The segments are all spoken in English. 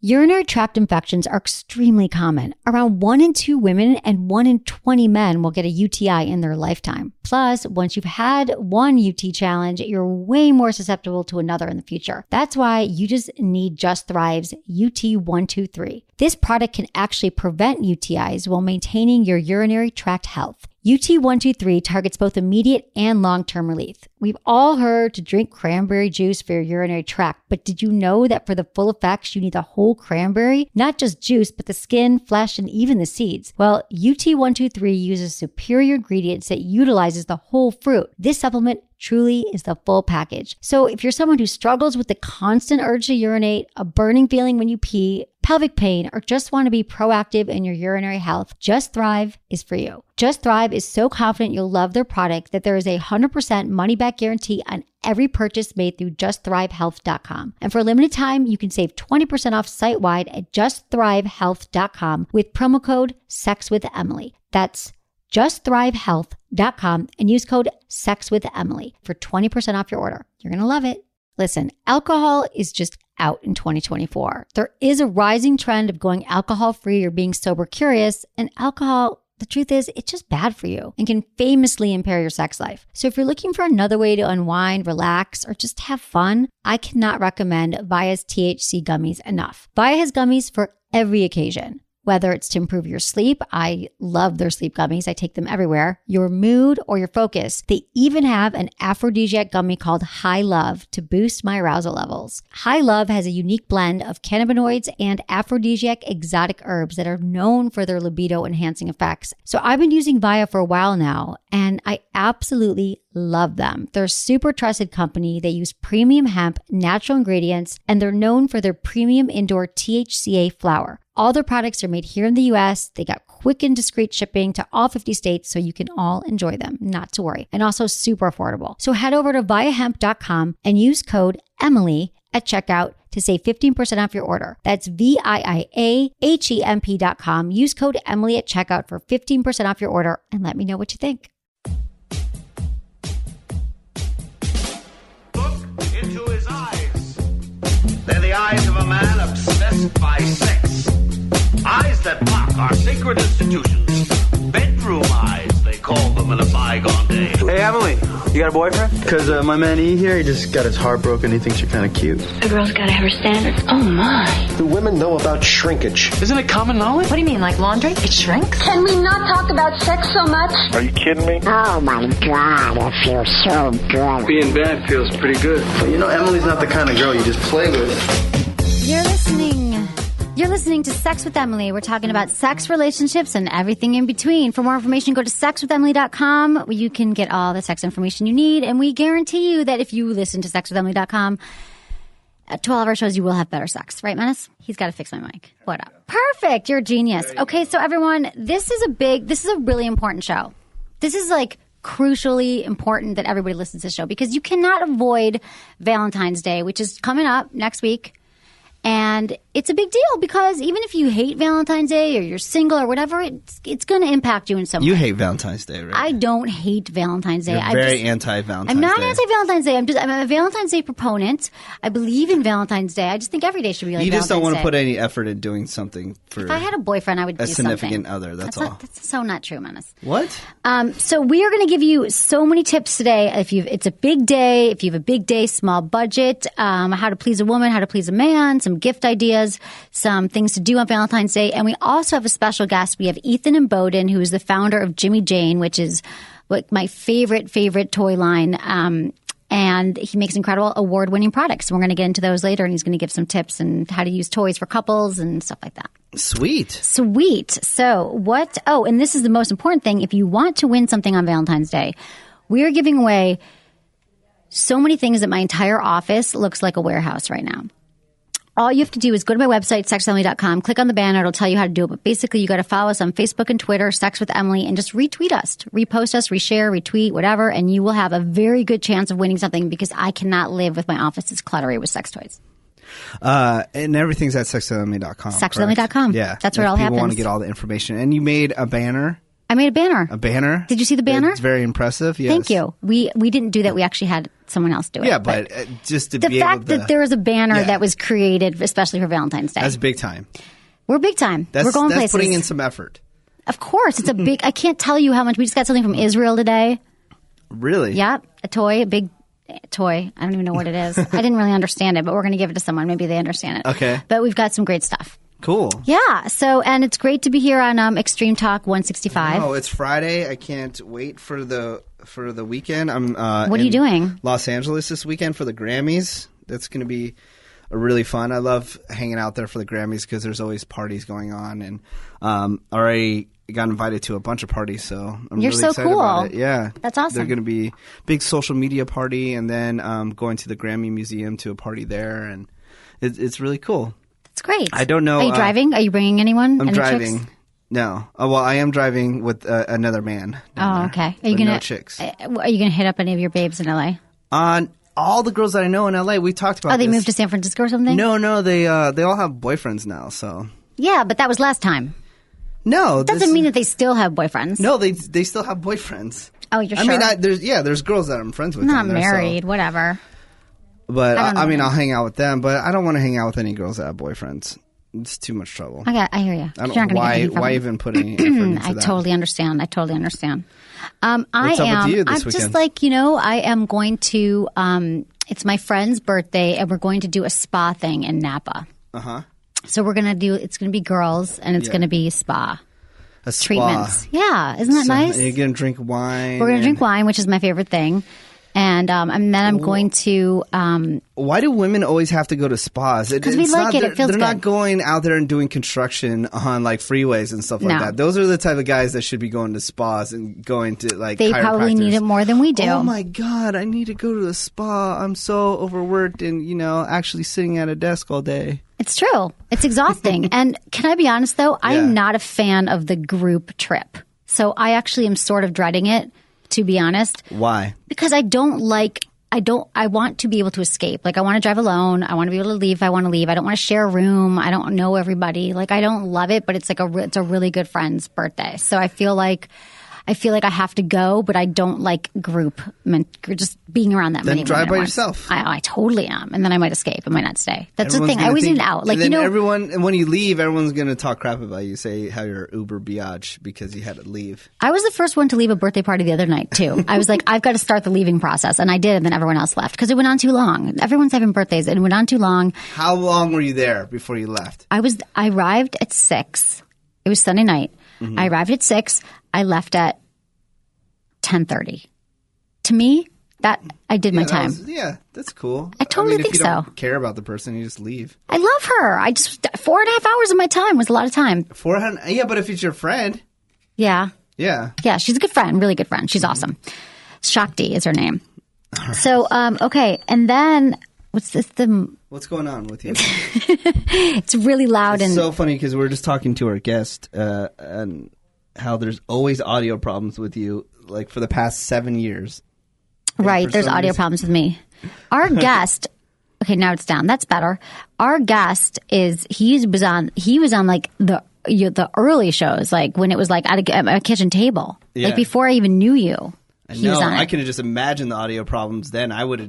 Urinary tract infections are extremely common. Around 1 in 2 women and 1 in 20 men will get a UTI in their lifetime. Plus, once you've had one UT challenge, you're way more susceptible to another in the future. That's why you just need Just Thrive's UT123. This product can actually prevent UTIs while maintaining your urinary tract health. UT123 targets both immediate and long-term relief. We've all heard to drink cranberry juice for your urinary tract, but did you know that for the full effects, you need the whole cranberry? Not just juice, but the skin, flesh, and even the seeds. Well, UT123 uses superior ingredients that utilizes the whole fruit. This supplement truly is the full package. So if you're someone who struggles with the constant urge to urinate, a burning feeling when you pee, pelvic pain, or just want to be proactive in your urinary health, Just Thrive is for you. Just Thrive is so confident you'll love their product that there is a 100% money-back guarantee on every purchase made through justthrivehealth.com. And for a limited time, you can save 20% off site-wide at justthrivehealth.com with promo code SEXWithEmily. That's justthrivehealth.com and use code SEXWithEmily for 20% off your order. You're going to love it. Listen, alcohol is just out in 2024. There is a rising trend of going alcohol-free or being sober curious, and alcohol, the truth is, it's just bad for you and can famously impair your sex life. So if you're looking for another way to unwind, relax, or just have fun, I cannot recommend Via's THC gummies enough. Via has gummies for every occasion. Whether it's to improve your sleep, I love their sleep gummies. I take them everywhere. Your mood or your focus. They even have an aphrodisiac gummy called High Love to boost my arousal levels. High Love has a unique blend of cannabinoids and aphrodisiac exotic herbs that are known for their libido enhancing effects. So I've been using Via for a while now, and I absolutely love them. They're a super trusted company. They use premium hemp, natural ingredients, and they're known for their premium indoor THCA flower. All their products are made here in the US. They got quick and discreet shipping to all 50 states, so you can all enjoy them, not to worry. And also super affordable. So head over to viahemp.com and use code Emily at checkout to save 15% off your order. That's VIAHEMP.com. Use code Emily at checkout for 15% off your order and let me know what you think. Look into his eyes. They're the eyes of a man obsessed by sex. Eyes that mock our sacred institutions. Bedroom eyes, they call them in a bygone day. Hey, Emily, you got a boyfriend? Because my man E here, he just got his heart broken. He thinks you're kind of cute. A girl's got to have her standards. Oh, my. Do women know about shrinkage? Isn't it common knowledge? What do you mean, like laundry? It shrinks? Can we not talk about sex so much? Are you kidding me? Oh, my God, it feels so good. Being bad feels pretty good. But you know, Emily's not the kind of girl you just play with. You're listening to Sex with Emily. We're talking about sex, relationships, and everything in between. For more information, go to sexwithemily.com, where you can get all the sex information you need. And we guarantee you that if you listen to sexwithemily.com, to all of our shows, you will have better sex. Right, Menace? He's got to fix my mic. What up? Perfect. You're a genius. Okay, so everyone, this is a really important show. This is like crucially important that everybody listens to this show because you cannot avoid Valentine's Day, which is coming up next week. And it's a big deal because even if you hate Valentine's Day or you're single or whatever, it's going to impact you in some way. You hate Valentine's Day, right? I don't hate Valentine's Day. You're very anti-Valentine's Day. I'm not anti-Valentine's Day. I'm a Valentine's Day proponent. I believe in Valentine's Day. I just think every day should be like Valentine's Day. You just don't want to put any effort in doing something for If I had a boyfriend, I would do something. A significant other, that's all. That's so not true, Menace. What? So we are going to give you so many tips today. It's a big day, if you have a big day, small budget, how to please a woman, how to please a man, some gift ideas, some things to do on Valentine's Day. And we also have a special guest. We have Ethan and Bowden, who is the founder of Jimmy Jane, which is like my favorite toy line. And he makes incredible award-winning products. We're going to get into those later, and he's going to give some tips on how to use toys for couples and stuff like that. Sweet. So and this is the most important thing. If you want to win something on Valentine's Day, we are giving away so many things that my entire office looks like a warehouse right now. All you have to do is go to my website, sexwithemily.com, click on the banner. It'll tell you how to do it. But basically, you got to follow us on Facebook and Twitter, Sex with Emily, and just retweet us, repost us, reshare, retweet, whatever. And you will have a very good chance of winning something because I cannot live with my office that's cluttery with sex toys. And everything's at sexwithemily.com. Sexwithemily.com. Yeah. That's where it all happens. People want to get all the information. And you made a banner. I made a banner. A banner? Did you see the banner? It's very impressive. Yes. Thank you. We didn't do that. We actually had someone else do it. Yeah, but just to the be fact able to, that there was a banner Yeah. that was created especially for Valentine's Day. that's big time. We're big time. That's, We're going that's places. putting in some effort. Of course, it's a big. I can't tell you how much. We just got something from Israel today. Really? Yep, a big toy. I don't even know what it is. I didn't really understand it, but we're going to give it to someone. Maybe they understand it. Okay. But we've got some great stuff. Cool. Yeah. So, and it's great to be here on Extreme Talk 165. Oh, it's Friday. I can't wait for the weekend. I'm. What are you doing? Los Angeles this weekend for the Grammys. That's going to be really fun. I love hanging out there for the Grammys because there's always parties going on, and already got invited to a bunch of parties. So I'm You're really so excited cool. about it. Yeah, That's awesome. They're going to be big social media party, and then going to the Grammy Museum to a party there, and it's really cool. That's great. I don't know. Are you driving? Are you bringing anyone? I'm Any driving. chicks? No. Oh, well, I am driving with another man. Oh, okay. Are you But gonna no chicks? Are you gonna hit up any of your babes in LA? On all the girls that I know in LA, we talked about. Oh, they this. moved to San Francisco or something? No, they all have boyfriends now. So Yeah, but that was last time. no, Doesn't mean that they still have boyfriends. no, they still have boyfriends. Oh, you're I sure? mean, there's girls that I'm friends with. Not down there, married, so- whatever. but I don't I mean, know. I'll hang out with them. But I don't want to hang out with any girls that have boyfriends. It's too much trouble. I hear you. I You're not don't. gonna get any from Why it. even put any effort into I that? totally understand. What's up I am. with you this I'm just weekend? like, I am going to. It's my friend's birthday, and we're going to do a spa thing in Napa. So we're gonna do. It's gonna be girls, and it's Yeah. gonna be spa A spa. treatments. Yeah, isn't that nice? You're gonna drink wine. We're gonna and- drink wine, which is my favorite thing, and then I'm going to. Why do women always have to go to spas? 'Cause we like it. It feels They're not good. going out there and doing construction on like freeways and stuff like No. that. Those are the type of guys that should be going to spas and going to like. They probably need chiropractors. it more than we do. Oh my god! I need to go to the spa. I'm so overworked and actually sitting at a desk all day. It's true. It's exhausting. And can I be honest, though? I Yeah. am not a fan of the group trip. So I actually am sort of dreading it, to be honest, Why? because I want to be able to escape. Like, I want to drive alone. I want to be able to leave if I want to leave. I don't want to share a room. I don't know everybody. Like, I don't love it, but it's like it's a really good friend's birthday. So I feel like I have to go, but I don't like just being around that Then many drive women by at once. yourself. I totally am. And then I might escape. I might not stay. That's Everyone's the thing. I gonna always think- need an out. Like, and then everyone, and when you leave, everyone's gonna talk crap about you. Say how you're uber biatch because you had to leave. I was the first one to leave a birthday party the other night, too. I was like, I've got to start the leaving process. And I did, and then everyone else left because it went on too long. Everyone's having birthdays, and it went on too long. How long were you there before you left? I arrived at 6. It was Sunday night. Mm-hmm. I arrived at 6. I left at 10:30. To me, that I did my time. That's cool. I totally mean, think if you so. don't care about the person, you just leave. I love her. 4.5 hours of my time was a lot of time. 400. Yeah, but if it's your friend, Yeah. yeah. Yeah, she's a good friend, really good friend. She's awesome. Shakti is her name. So, okay. And then, what's this? What's going on with you? It's really loud It's and so funny because we're just talking to our guest and how there's always audio problems with you, like for the past 7 years. right. for There's some audio reason- problems with me. Our guest, okay, now it's down. That's better. Our guest he was on like the early shows, like when it was like at a kitchen table, Yeah. like before I even knew you. He was No, on I it. could have just imagined the audio problems. Then I would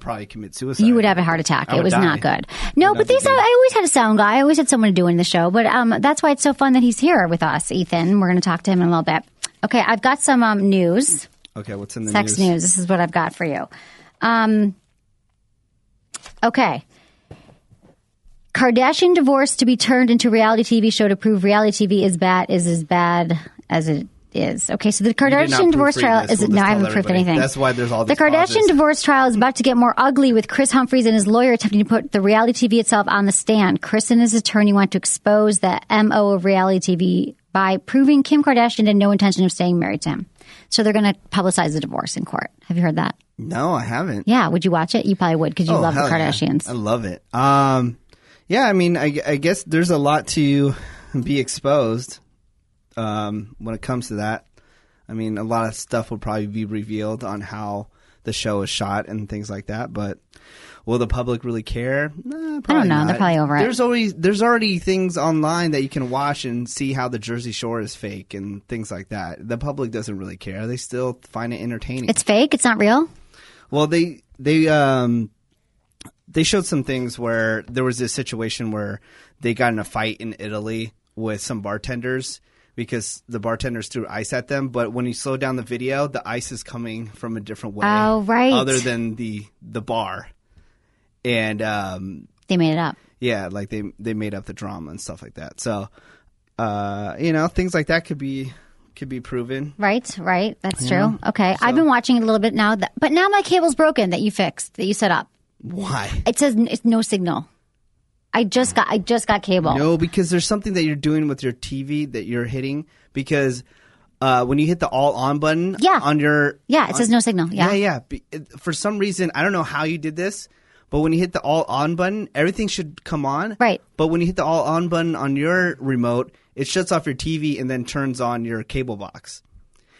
probably commit suicide. You would have a heart attack. I It would was die. not good. No, Would but not be these good. I always had a sound guy. I always had someone doing the show. But that's why it's so fun that he's here with us, Ethan. We're going to talk to him in a little bit. Okay, I've got some news, Okay, what's in the sex news. This is what I've got for you. Okay. Kardashian divorce to be turned into reality TV show to prove reality TV is as bad as it is. Okay, so the did not Kardashian divorce proofread trial this. is We'll no, just I haven't tell proofed everybody. anything. That's why there's all the these Kardashian pauses. divorce trial is about to get more ugly with Chris Humphries and his lawyer attempting to put the reality TV itself on the stand. Chris and his attorney want to expose the MO of reality TV by proving Kim Kardashian had no intention of staying married to him. So they're going to publicize the divorce in court. Have you heard that? No, I haven't. Yeah. Would you watch it? You probably would because you love the hell yeah. Kardashians. I love it. Yeah, I mean, I guess there's a lot to be exposed when it comes to that. I mean, a lot of stuff will probably be revealed on how the show is shot and things like that. But will the public really care? Nah, probably I don't know. not. They're probably over it. There's already things online that you can watch and see how the Jersey Shore is fake and things like that. The public doesn't really care. They still find it entertaining. It's fake. It's not real. Well, they they showed some things where there was this situation where they got in a fight in Italy with some bartenders because the bartenders threw ice at them. But when you slow down the video, the ice is coming from a different way. Oh, right. Other than the bar. And they made it up. Yeah, like they made up the drama and stuff like that. So, things like that could be proven. Right. That's true. Okay. So, I've been watching it a little bit now, but now my cable's broken that you fixed, that you set up. Why? It says it's no signal. I just got cable. No, because there's something that you're doing with your TV that you're hitting because when you hit the all on button on your it says no signal. Yeah. For some reason, I don't know how you did this, but when you hit the all on button, everything should come on. Right. But when you hit the all on button on your remote, it shuts off your TV and then turns on your cable box.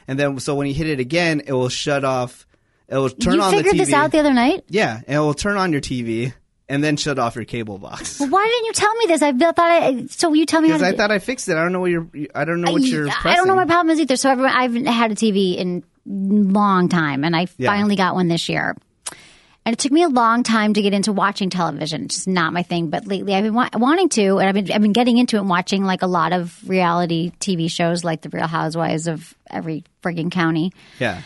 And then so when you hit it again, it will shut off. It will turn on the TV. You figured this out the other night? Yeah, and it will turn on your TV. And then shut off your cable box. Well, why didn't you tell me this? So you tell me how to. Because I thought I fixed it. I don't know what you're pressing. I don't know what my problem is either. So I've had a TV in a long time, and I finally got one this year. And it took me a long time to get into watching television. It's just not my thing. But lately, I've been wanting to, and I've been getting into it and watching like a lot of reality TV shows, like The Real Housewives of every friggin' county. Yeah.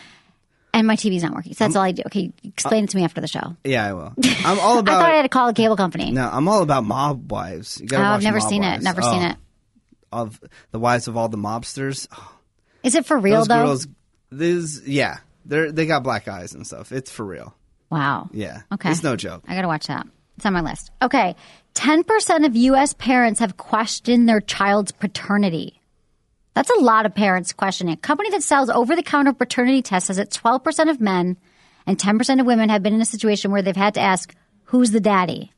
And my TV's not working. So that's all I do. Okay, explain it to me after the show. Yeah, I will. I'm all about. I thought I had to call a cable company. No, I'm all about mob wives. You gotta watch I've never Mob seen Wives. it. Never seen it. Of the wives of all the mobsters. Is it for real Those though? girls, they got black eyes and stuff. It's for real. Wow. Yeah. Okay. It's no joke. I gotta watch that. It's on my list. Okay. 10% of U.S. parents have questioned their child's paternity. That's a lot of parents questioning. A company that sells over-the-counter paternity tests says that 12% of men and 10% of women have been in a situation where they've had to ask, who's the daddy?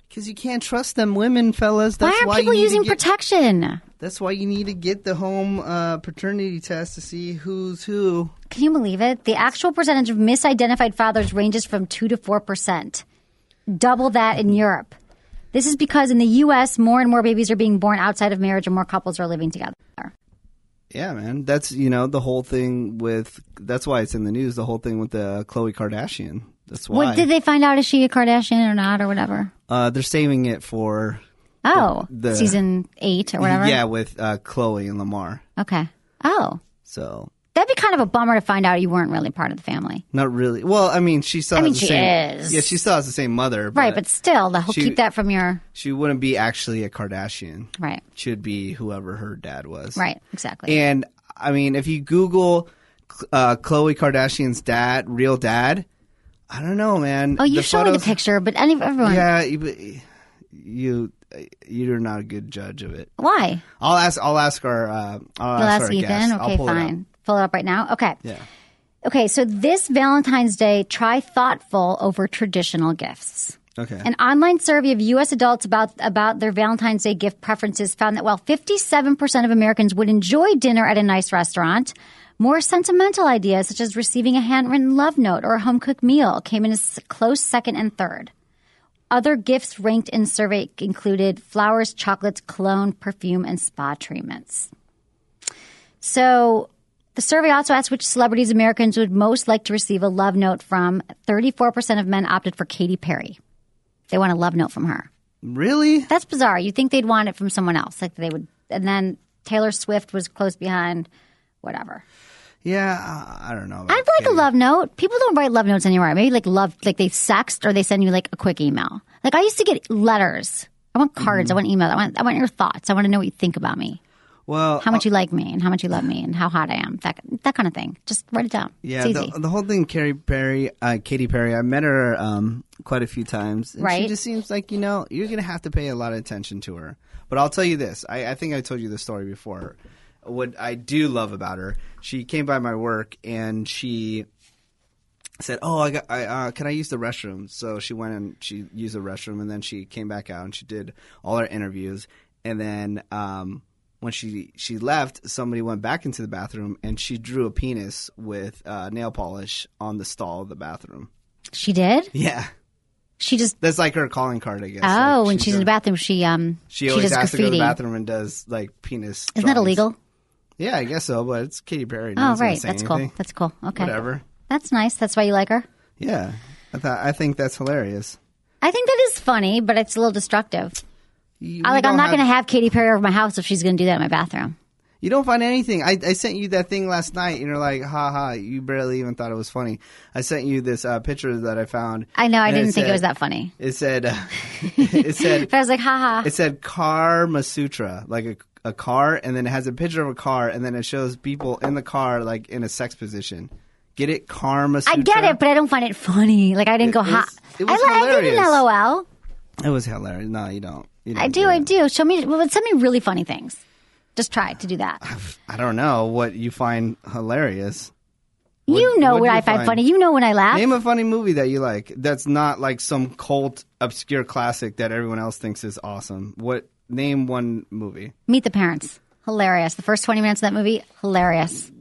Because you can't trust them women, fellas. Why are people using protection? That's why you need to get the home paternity test to see who's who. Can you believe it? The actual percentage of misidentified fathers ranges from 2 to 4%. Double that in Europe. This is because in the U.S., more and more babies are being born outside of marriage and more couples are living together. Yeah, man. That's, the whole thing with – that's why it's in the news, the whole thing with the Khloe Kardashian. That's why. What, did they find out? Is she a Kardashian or not or whatever? They're saving it for the season 8 or whatever? Yeah, with Khloe and Lamar. Okay. Oh. So – that'd be kind of a bummer to find out you weren't really part of the family. Not really. Well, I mean, she still has the she same. is. Yeah, she still has the same mother. Right, but still, keep that from your. She wouldn't be actually a Kardashian. Right. She would be whoever her dad was. Right, exactly. And I mean, if you Google Khloe Kardashian's real dad, I don't know, man. Oh, you showed me the picture, but everyone. Yeah, you're not a good judge of it. Why? I'll ask our. You'll ask Ethan. Guest. Okay, fine. Pull it up right now. Okay. Yeah. Okay, so this Valentine's Day, try thoughtful over traditional gifts. Okay. An online survey of U.S. adults about their Valentine's Day gift preferences found that while 57% of Americans would enjoy dinner at a nice restaurant, more sentimental ideas such as receiving a handwritten love note or a home-cooked meal came in a close second and third. Other gifts ranked in the survey included flowers, chocolates, cologne, perfume, and spa treatments. So the survey also asked which celebrities Americans would most like to receive a love note from. 34% of men opted for Katy Perry. They want a love note from her. Really? That's bizarre. You'd think they'd want it from someone else. Like they would. And then Taylor Swift was close behind. Whatever. Yeah, I don't know. I'd like a love note. People don't write love notes anymore. Maybe like they sext or they send you like a quick email. Like I used to get letters. I want cards. I want emails. I want your thoughts. I want to know what you think about me. Well, how much you like me and how much you love me and how hot I am. That kind of thing. Just write it down. Yeah, it's easy. The whole thing, Katy Perry, I met her quite a few times. And right. She just seems like, you're going to have to pay a lot of attention to her. But I'll tell you this. I think I told you this story before. What I do love about her, she came by my work and she said, can I use the restroom? So she went and she used the restroom and then she came back out and she did all her interviews. And then when she left, somebody went back into the bathroom and she drew a penis with nail polish on the stall of the bathroom. She did? Yeah. That's like her calling card, I guess. Oh, when she's in the bathroom, she always does has graffiti. to go to the bathroom and does like penis. Isn't that illegal? Yeah, I guess so, but it's Katy Perry. No right. That's anything. cool. That's cool. Okay. Whatever. That's nice. That's why you like her? Yeah. I think that's hilarious. I think that is funny, but it's a little destructive. I'm not going to have Katy Perry over my house if she's going to do that in my bathroom. You don't find anything. I sent you that thing last night, and you're like, ha ha, you barely even thought it was funny. I sent you this picture that I found. I know, I didn't think it was that funny. It said, but I was like, ha ha. It said Karma Sutra, like a car, and then it has a picture of a car, and then it shows people in the car, like in a sex position. Get it? Karma Sutra? I get it, but I don't find it funny. Like, I didn't go, ha. It was hilarious. I did an LOL. It was hilarious. No, you don't. I do. Show me, send me really funny things. Just try to do that. I don't know what you find hilarious. You know what I find funny. You know when I laugh. Name a funny movie that you like that's not like some cult, obscure classic that everyone else thinks is awesome. Name one movie. Meet the Parents. Hilarious. The first 20 minutes of that movie, hilarious.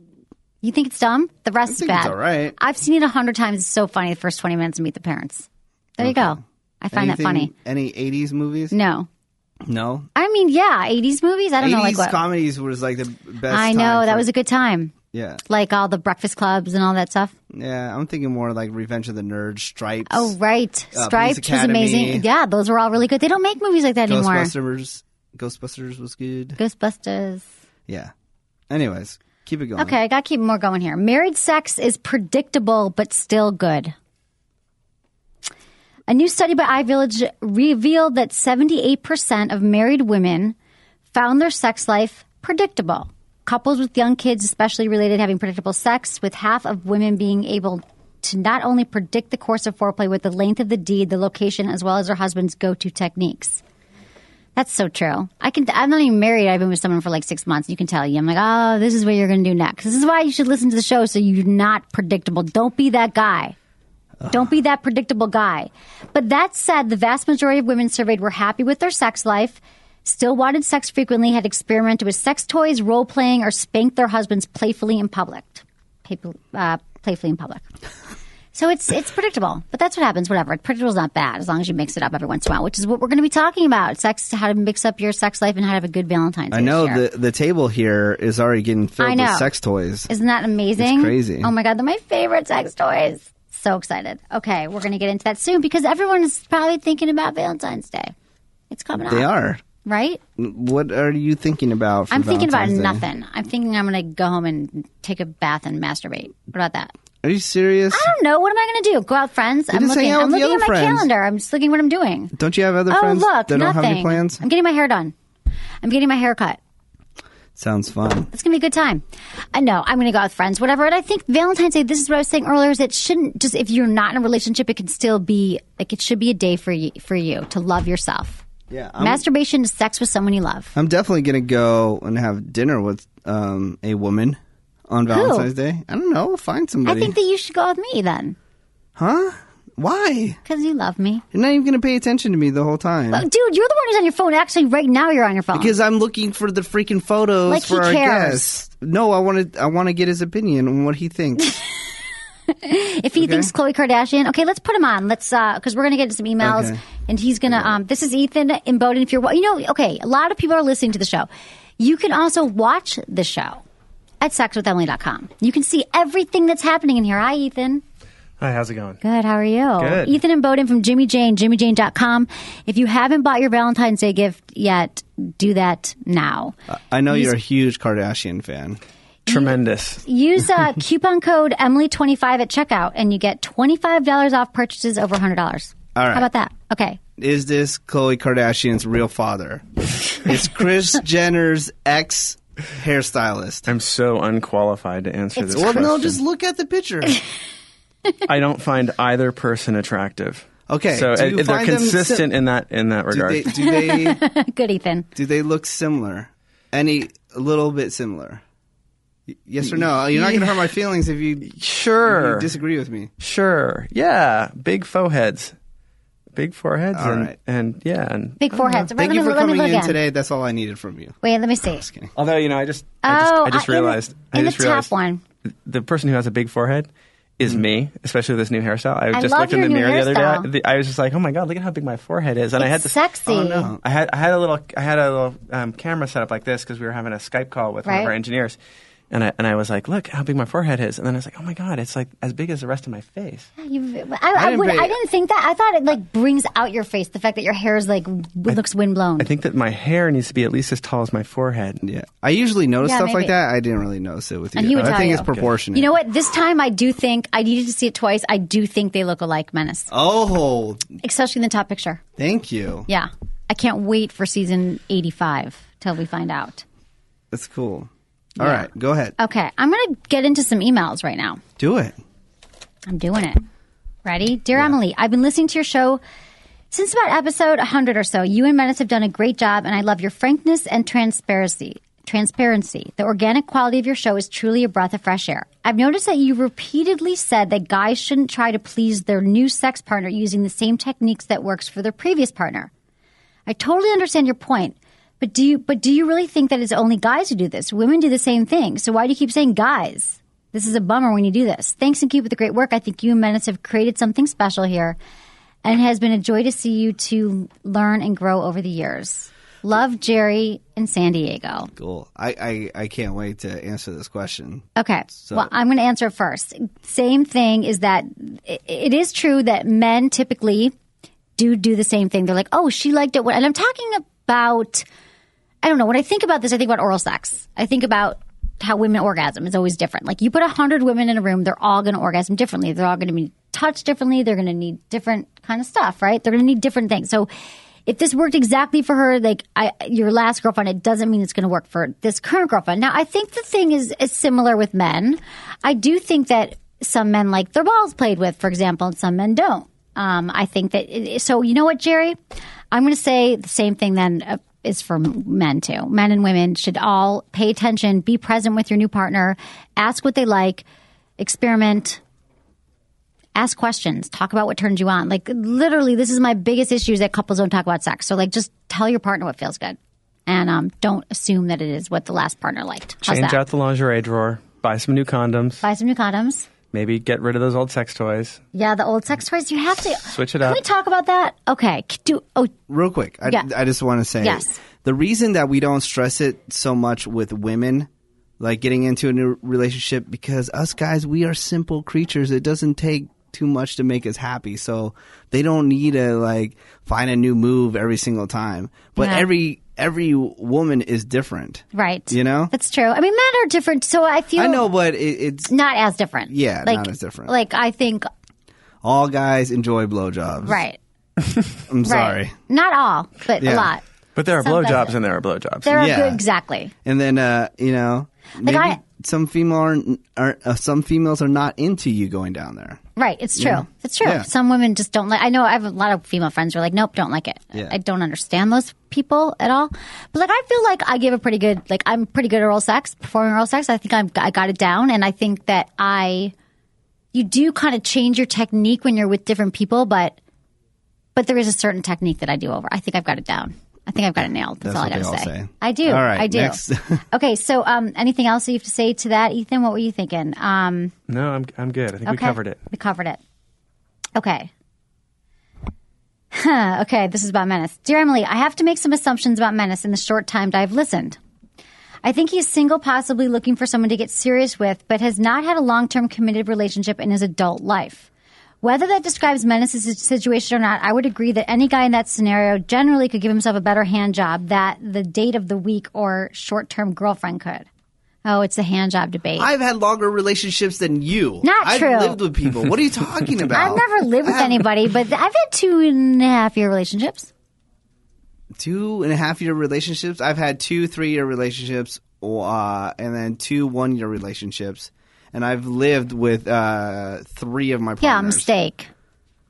You think it's dumb? The rest is bad. It's all right. I've seen it 100 times. It's so funny, the first 20 minutes of Meet the Parents. There you go. I find that funny. Any 80s movies? No. No? I mean, yeah, 80s movies. I don't know. 80s comedies was like the best I know. That was a good time. Yeah. Like all the Breakfast Clubs and all that stuff. Yeah, I'm thinking more like Revenge of the Nerds, Stripes. Oh, right. Stripes was amazing. Yeah, those were all really good. They don't make movies like that anymore. Ghostbusters was good. Ghostbusters. Yeah. Anyways, keep it going. Okay, I got to keep more going here. Married sex is predictable but still good. A new study by iVillage revealed that 78% of married women found their sex life predictable. Couples with young kids especially related having predictable sex, with half of women being able to not only predict the course of foreplay with the length of the deed, the location, as well as their husband's go-to techniques. That's so true. I'm not even married. I've been with someone for like 6 months. You can tell you. I'm like, oh, this is what you're going to do next. This is why you should listen to the show so you're not predictable. Don't be that guy. Don't be that predictable guy. But that said, the vast majority of women surveyed were happy with their sex life, still wanted sex frequently, had experimented with sex toys, role-playing, or spanked their husbands playfully in public. So it's predictable. But that's what happens, whatever. Predictable's not bad as long as you mix it up every once in a while, which is what we're going to be talking about. Sex, how to mix up your sex life and how to have a good Valentine's Day. I know the table here is already getting filled with sex toys. Isn't that amazing? It's crazy. Oh my God, they're my favorite sex toys. So excited. Okay, we're going to get into that soon because everyone is probably thinking about Valentine's Day. It's coming up. They are. Right? What are you thinking about for I'm thinking about Valentine's Day? nothing. I'm thinking I'm going to go home and take a bath and masturbate. What about that? Are you serious? I don't know. What am I going to do? Go out with friends? I'm looking at my calendar. I'm just looking at what I'm doing. Don't you have other friends look, that don't have any plans? I'm getting my hair done. I'm getting my hair cut. Sounds fun. It's going to be a good time. No, I'm going to go out with friends, whatever. And I think Valentine's Day, this is what I was saying earlier, is it shouldn't just, if you're not in a relationship, it can still be, like, it should be a day for you to love yourself. Yeah. Masturbation is sex with someone you love. I'm definitely going to go and have dinner with a woman on Valentine's Day. I don't know. Find somebody. I think that you should go with me then. Huh? Why? Because you love me. You're not even going to pay attention to me the whole time. Well, dude, you're the one who's on your phone. Actually, right now you're on your phone. Because I'm looking for the freaking photos like for our guest. No, I want to get his opinion on what he thinks. If he thinks Khloe Kardashian, okay, let's put him on. Let's because we're gonna get some emails, and he's gonna. This is Ethan in Bowden. If you're, okay, a lot of people are listening to the show. You can also watch the show at sexwithemily.com. You can see everything that's happening in here. Hi, Ethan. Hi, how's it going? Good, how are you? Good. Ethan and Bowden from Jimmy Jane, jimmyjane.com. If you haven't bought your Valentine's Day gift yet, do that now. I know you're a huge Kardashian fan. Tremendous. Use coupon code Emily25 at checkout, and you get $25 off purchases over $100. All right. How about that? Okay. Is this Khloe Kardashian's real father? It's Kris Jenner's ex-hairstylist. I'm so unqualified to answer this question. Well, no, just look at the picture. I don't find either person attractive. Okay, so they're consistent in that regard. Do they Good, Ethan. Do they look similar? A little bit similar? Yes or no? You're not going to hurt my feelings if you disagree with me. Sure. Yeah. Big foreheads. Big foreheads. All right. And big foreheads. Thank you for coming in today. That's all I needed from you. Wait, let me see. Just kidding. Although, I just realized. Top one. The person who has a big forehead is me, especially with this new hairstyle. I just love looked in the mirror the other day. I was just like, oh my God, look at how big my forehead is. And I had this sexy. Oh, no. I had a little camera set up like this because we were having a Skype call with one of our engineers. And I was like, look how big my forehead is. And then I was like, oh my God, it's like as big as the rest of my face. I didn't think that. I thought it like brings out your face. The fact that your hair is like looks windblown. I think that my hair needs to be at least as tall as my forehead. Yeah. I usually notice stuff maybe. like that. I didn't really notice it with you. And he would I tell think you. it's proportionate. You know what? This time I do think, I needed to see it twice. I do think they look alike, Menace. Oh, Especially in the top picture. thank you. Yeah. I can't wait for season 85 till we find out. That's cool. All right, go ahead. Okay. I'm going to get into some emails right now. Do it. I'm doing it. Ready? Dear Emily, I've been listening to your show since about episode 100 or so. You and Menace have done a great job, and I love your frankness and transparency. The organic quality of your show is truly a breath of fresh air. I've noticed that you repeatedly said that guys shouldn't try to please their new sex partner using the same techniques that works for their previous partner. I totally understand your point. But do you really think that it's only guys who do this? Women do the same thing. So why do you keep saying guys? This is a bummer when you do this. Thanks and keep up the great work. I think you and Menace have created something special here, and it has been a joy to see you two learn and grow over the years. Love, Jerry in San Diego. Cool. I can't wait to answer this question. Okay. Well, I'm going to answer it first. Same thing is that it is true that men typically do the same thing. They're like, oh, she liked it. And I'm talking about, I don't know. When I think about this, I think about oral sex. I think about how women orgasm is always different. Like you put 100 women in a room, they're all going to orgasm differently. They're all going to be touched differently. They're going to need different kind of stuff, right? They're going to need different things. So if this worked exactly for her, like your last girlfriend, it doesn't mean it's going to work for this current girlfriend. Now, I think the thing is similar with men. I do think that some men like their balls played with, for example, and some men don't. I think that so you know what, Jerry? I'm going to say the same thing then is for men too. Men and women should all pay attention, be present with your new partner, ask what they like, experiment, ask questions, talk about what turns you on. Like literally, this is my biggest issue is that couples don't talk about sex. So like just tell your partner what feels good and don't assume that it is what the last partner liked. How's Change that? out the lingerie drawer, buy some new condoms. Buy some new condoms. Maybe get rid of those old sex toys. Yeah, the old sex toys. You have to switch it up. Can we talk about that? Okay. Real quick, I just want to say, yes. The reason that we don't stress it so much with women, like getting into a new relationship, because us guys, we are simple creatures. It doesn't take too much to make us happy, so they don't need to like find a new move every single time. But every woman is different, right? You know, that's true. I mean, men are different, so I feel I know, but it's not as different. Yeah, like, not as different. Like I think all guys enjoy blowjobs, right? I'm sorry, right. Not all, but a lot. But there are blowjobs and there are blowjobs. There are good, exactly. And then you know, maybe some females are not into you going down there. Right, it's true. Yeah. It's true. Yeah. Some women just don't like. I know I have a lot of female friends who are like, nope, don't like it. Yeah. I don't understand those people at all. But like, I feel like I give a pretty good. Like, I'm pretty good at oral sex, performing oral sex. I think I got it down, and I think that you do kind of change your technique when you're with different people, but there is a certain technique that I do over. I think I've got it down. I think I've got it nailed. That's all I got to say. I do. All right, I do. next. Okay, so anything else you have to say to that, Ethan? What were you thinking? No, I'm good. I think we covered it. We covered it. Okay. Okay, this is about Menace. Dear Emily, I have to make some assumptions about Menace in the short time that I've listened. I think he's single, possibly looking for someone to get serious with, but has not had a long-term committed relationship in his adult life. Whether that describes Menace's situation or not, I would agree that any guy in that scenario generally could give himself a better hand job that the date of the week or short-term girlfriend could. Oh, it's a hand job debate. I've had longer relationships than you. Not true. I've lived with people. What are you talking about? I've never lived with anybody, but I've had 2.5-year relationships. 2.5-year relationships? I've had 2 3-year relationships and then 2 1-year relationships. And I've lived with 3 of my partners. Yeah, mistake.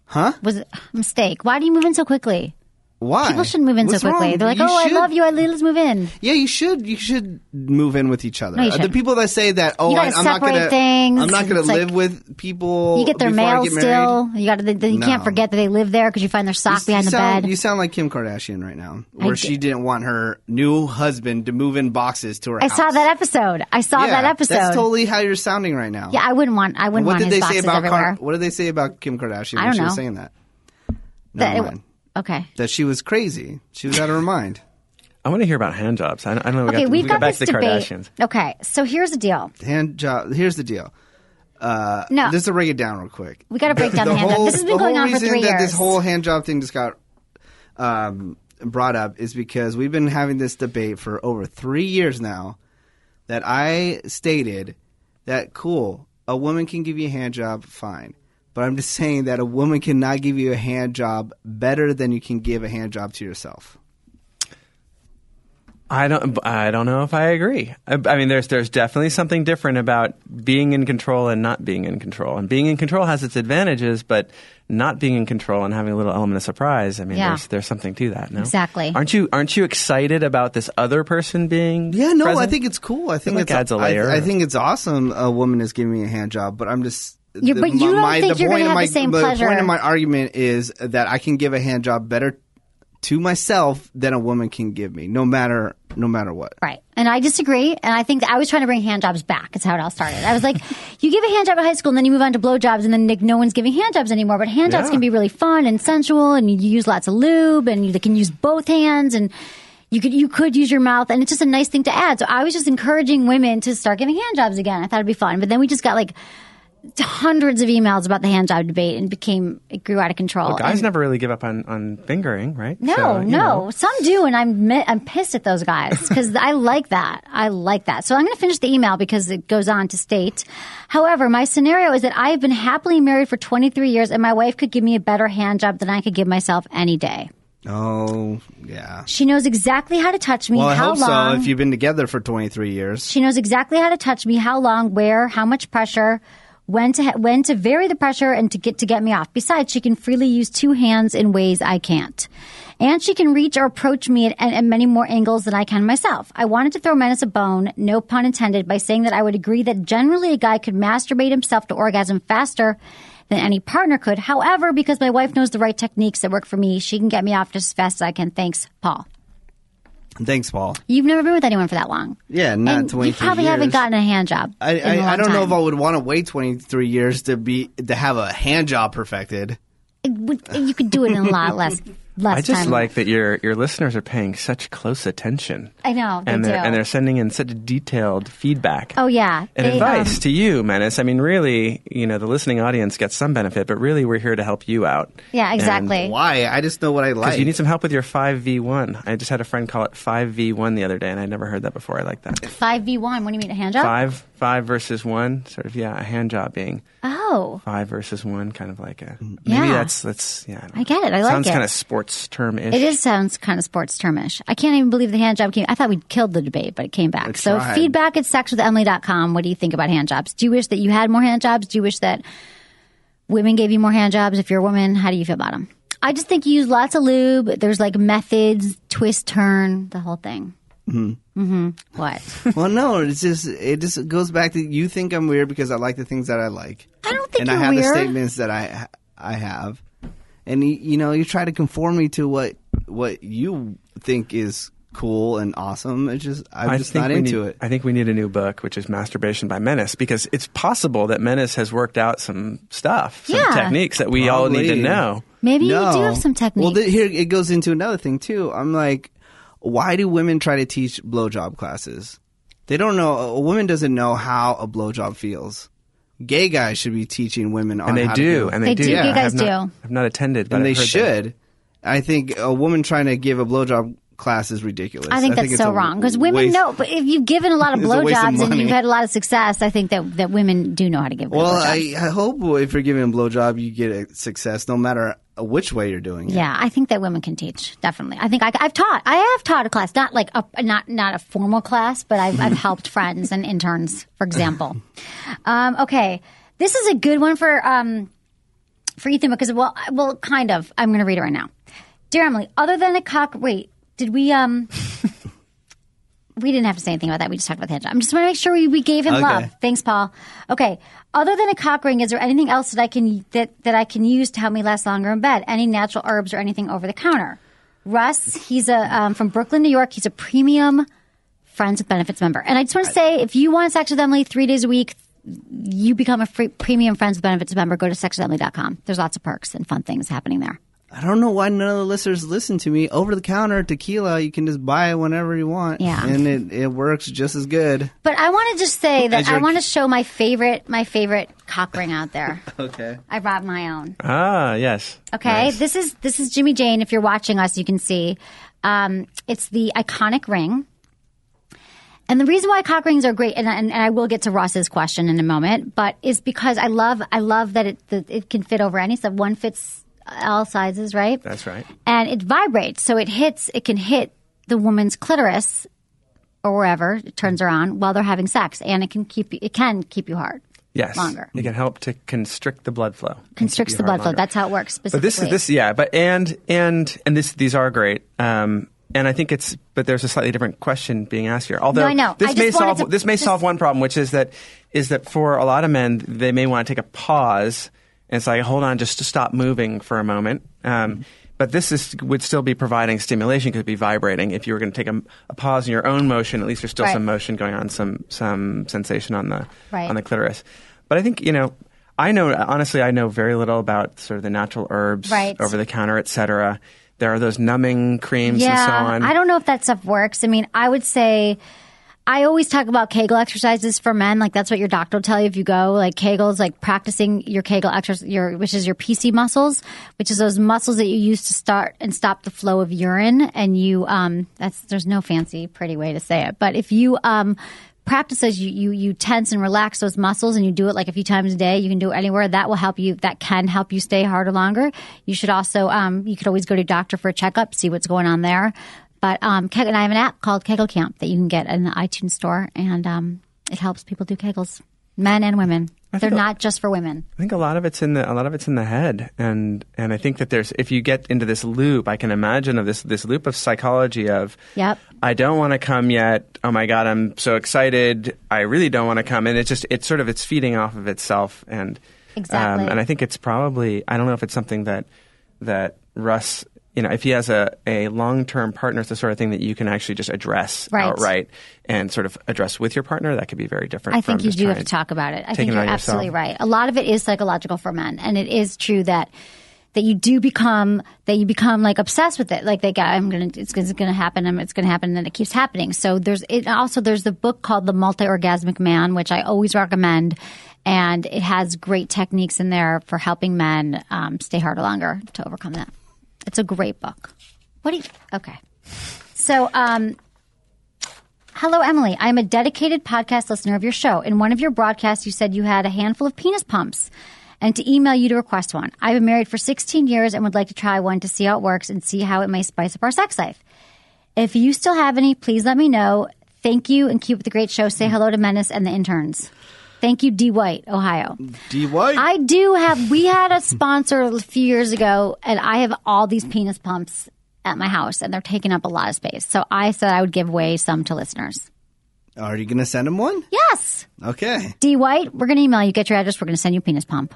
Huh? Was it a mistake? Why do you move in so quickly? Why? People shouldn't move in What's so quickly. wrong? They're like, You I should. love you. Let's move in. Yeah, you should. You should move in with each other. No, you The shouldn't. people that say that, You gotta I'm not separate gonna, things. I'm not going It's to like- live with people. You get their before I mail get married. still. You No. can't forget that they live there because you find their sock behind the bed. You sound like Kim Kardashian right now, where she didn't want her new husband to move in boxes to her I house. saw that episode. That's totally how you're sounding right now. Yeah, I wouldn't want his boxes everywhere. What did they say about Kim Kardashian I when don't she was know. saying that? That Never it- mind. Okay. That she was crazy. She was out of her mind. I want to hear about hand jobs. I don't know. We've got back this to the debate. Kardashians. Okay, so here's the deal. Hand job. Here's the deal. No. Just to break it down real quick. We got to break down the hand job. This has been going on for 3 years. The whole reason that this whole hand job thing just got brought up is because we've been having this debate for over 3 years now that I stated that, cool, a woman can give you a hand job, fine. But I'm just saying that a woman cannot give you a hand job better than you can give a hand job to yourself. I don't know if I agree. I mean, there's definitely something different about being in control and not being in control. And being in control has its advantages, but not being in control and having a little element of surprise. I mean, there's something to that. No? Exactly. Aren't you excited about this other person being? Yeah, no, present? I think it's cool. I think it adds a layer. I think it's awesome. A woman is giving me a hand job, but I'm just. But you don't think you're going to have the same pleasure. The point of my argument is that I can give a hand job better to myself than a woman can give me, no matter what. Right. And I disagree. And I think I was trying to bring hand jobs back. It's how it all started. I was like, you give a hand job at high school and then you move on to blowjobs and then no one's giving hand jobs anymore. But hand jobs can be really fun and sensual and you use lots of lube and you can use both hands and you could use your mouth and it's just a nice thing to add. So I was just encouraging women to start giving hand jobs again. I thought it'd be fun. But then we just got like hundreds of emails about the hand job debate and it grew out of control. Well, guys never really give up on fingering, right? No. Some do, and I'm pissed at those guys because I like that. So I'm going to finish the email because it goes on to state, however, my scenario is that I have been happily married for 23 years and my wife could give me a better hand job than I could give myself any day. Oh, yeah. She knows exactly how to touch me, well, I how hope long. so if you've been together for 23 years. She knows exactly how to touch me, how long, where, how much pressure, when to vary the pressure and to get me off. Besides, she can freely use two hands in ways I can't. And she can reach or approach me at many more angles than I can myself. I wanted to throw Menace a bone, no pun intended, by saying that I would agree that generally a guy could masturbate himself to orgasm faster than any partner could. However, because my wife knows the right techniques that work for me, she can get me off just as fast as I can. Thanks, Paul. Thanks, Paul. You've never been with anyone for that long. Yeah, not and 23 years. You probably haven't gotten a hand job. I don't know if I would want to wait 23 years to have a hand job perfected. You could do it in a lot less time. I just like that your listeners are paying such close attention. I know, they do. And they're sending in such detailed feedback. Oh, yeah. And advice to you, Menace. I mean, really, the listening audience gets some benefit, but really we're here to help you out. Yeah, exactly. And why? I just know what I like. Because you need some help with your 5v1. I just had a friend call it 5v1 the other day, and I'd never heard that before. I like that. 5v1? What do you mean, a hand job? Five versus one, sort of, a hand job being 5 versus 1, kind of like maybe that's I get it. I like it. Sounds kind of sports term-ish. It sounds kind of sports termish. I can't even believe the hand job came. I thought we'd killed the debate, but it came back. So feedback at sexwithemily.com. What do you think about hand jobs? Do you wish that you had more hand jobs? Do you wish that women gave you more hand jobs? If you're a woman, how do you feel about them? I just think you use lots of lube. There's like methods, twist, turn, the whole thing. What? Well, no, it just goes back to you think I'm weird because I like the things that I like. I don't think and you're I have weird. the statements that I have. And you try to conform me to what you think is cool and awesome. I'm just not into it. I think we need a new book, which is Masturbation by Menace, because it's possible that Menace has worked out some stuff, some techniques that we all need to know. Maybe you do have some techniques. Well, here it goes into another thing too. I'm like, why do women try to teach blowjob classes? They don't know. A woman doesn't know how a blowjob feels. Gay guys should be teaching women on how to do it. And they do. Yeah. Gay guys do. I've not attended, but and I've they heard should. That. I think a woman trying to give a blowjob class is ridiculous. I think that's so wrong because women know. But if you've given a lot of blowjobs and you've had a lot of success, I think that women do know how to give. Well, blowjobs. I hope if you're giving a blowjob, you get a success, no matter which way you're doing it. Yeah, I think that women can teach. Definitely, I think I've taught. I have taught a class, not like not a formal class, but I've helped friends and interns, for example. Okay, this is a good one for Ethan because well, kind of. I'm going to read it right now. Dear Emily, other than a cock, wait, did we we didn't have to say anything about that. We just talked about the hand job. I just want to make sure we gave him love. Thanks, Paul. Okay. Other than a cock ring, is there anything else that I can use to help me last longer in bed? Any natural herbs or anything over the counter? Russ, he's from Brooklyn, New York. He's a premium Friends with Benefits member. And I just want to say, if you want Sex with Emily 3 days a week, you become a premium Friends with Benefits member. Go to sexwithemily.com. There's lots of perks and fun things happening there. I don't know why none of the listeners listen to me. Over-the-counter tequila, you can just buy it whenever you want. Yeah. And it works just as good. But I want to just say that I want to show my favorite cock ring out there. Okay. I brought my own. Ah, yes. Okay. Nice. This is Jimmy Jane. If you're watching us, you can see. It's the iconic ring. And the reason why cock rings are great, and I will get to Ross's question in a moment, but is because I love that it can fit over any. So one fits all sizes, right? That's right. And it vibrates, so it can hit the woman's clitoris or wherever it turns her on while they're having sex, and it can keep you hard. Yes, longer. It can help to constrict the blood flow. Constricts the blood flow. That's how it works specifically. But these are great. And I think but there's a slightly different question being asked here. Although I know. this may solve one problem, which is that for a lot of men, they may want to take a pause. And it's like, hold on, just to stop moving for a moment. But this would still be providing stimulation because it'd be vibrating. If you were going to take a pause in your own motion, at least there's still some motion going on, some sensation on the clitoris. But I think, I know very little about sort of the natural herbs, over the counter, et cetera. There are those numbing creams and so on. I don't know if that stuff works. I mean, I would say I always talk about Kegel exercises for men. Like that's what your doctor will tell you if you go. Like Kegel's like practicing your Kegel exercise, which is your PC muscles, which is those muscles that you use to start and stop the flow of urine. And there's no fancy, pretty way to say it. But if you practice as you tense and relax those muscles, and you do it like a few times a day, you can do it anywhere. That will help you. That can help you stay harder longer. You should also you could always go to your doctor for a checkup, see what's going on there. But and I have an app called Kegel Camp that you can get in the iTunes store, and it helps people do Kegels, men and women. They're not just for women. I think a lot of it's in the head, and I think that if you get into this loop, I can imagine of this loop of psychology of, I don't want to come yet. Oh my God, I'm so excited. I really don't want to come, and it's feeding off of itself, and exactly. And I think it's probably, I don't know if it's something that Russ, if he has a long-term partner, it's the sort of thing that you can actually just address outright and sort of address with your partner. That could be very different. I think you do have to talk about it. I think you're absolutely right. A lot of it is psychological for men, and it is true that you become like obsessed with it. Like it's going to happen, and it's going to happen, and then it keeps happening. So there's the book called The Multi-Orgasmic Man, which I always recommend. And it has great techniques in there for helping men stay harder longer to overcome that. It's a great book. Okay. So, hello, Emily. I'm a dedicated podcast listener of your show. In one of your broadcasts, you said you had a handful of penis pumps and to email you to request one. I've been married for 16 years and would like to try one to see how it works and see how it may spice up our sex life. If you still have any, please let me know. Thank you and keep up the great show. Say hello to Menace and the interns. Thank you, D. White, Ohio. D. White? I do we had a sponsor a few years ago, and I have all these penis pumps at my house, and they're taking up a lot of space. So I said I would give away some to listeners. Are you going to send them one? Yes. Okay. D. White, we're going to email you. Get your address. We're going to send you a penis pump.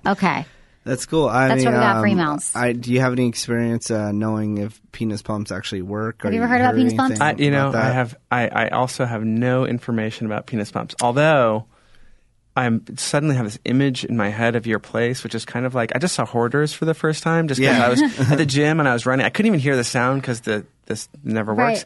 Okay. That's cool. That's what we got for emails. Do you have any experience knowing if penis pumps actually work? Have you ever heard about penis pumps? I also have no information about penis pumps. Although I suddenly have this image in my head of your place, which is kind of like I just saw Hoarders for the first time. Just because I was at the gym and I was running, I couldn't even hear the sound because this never works. Right.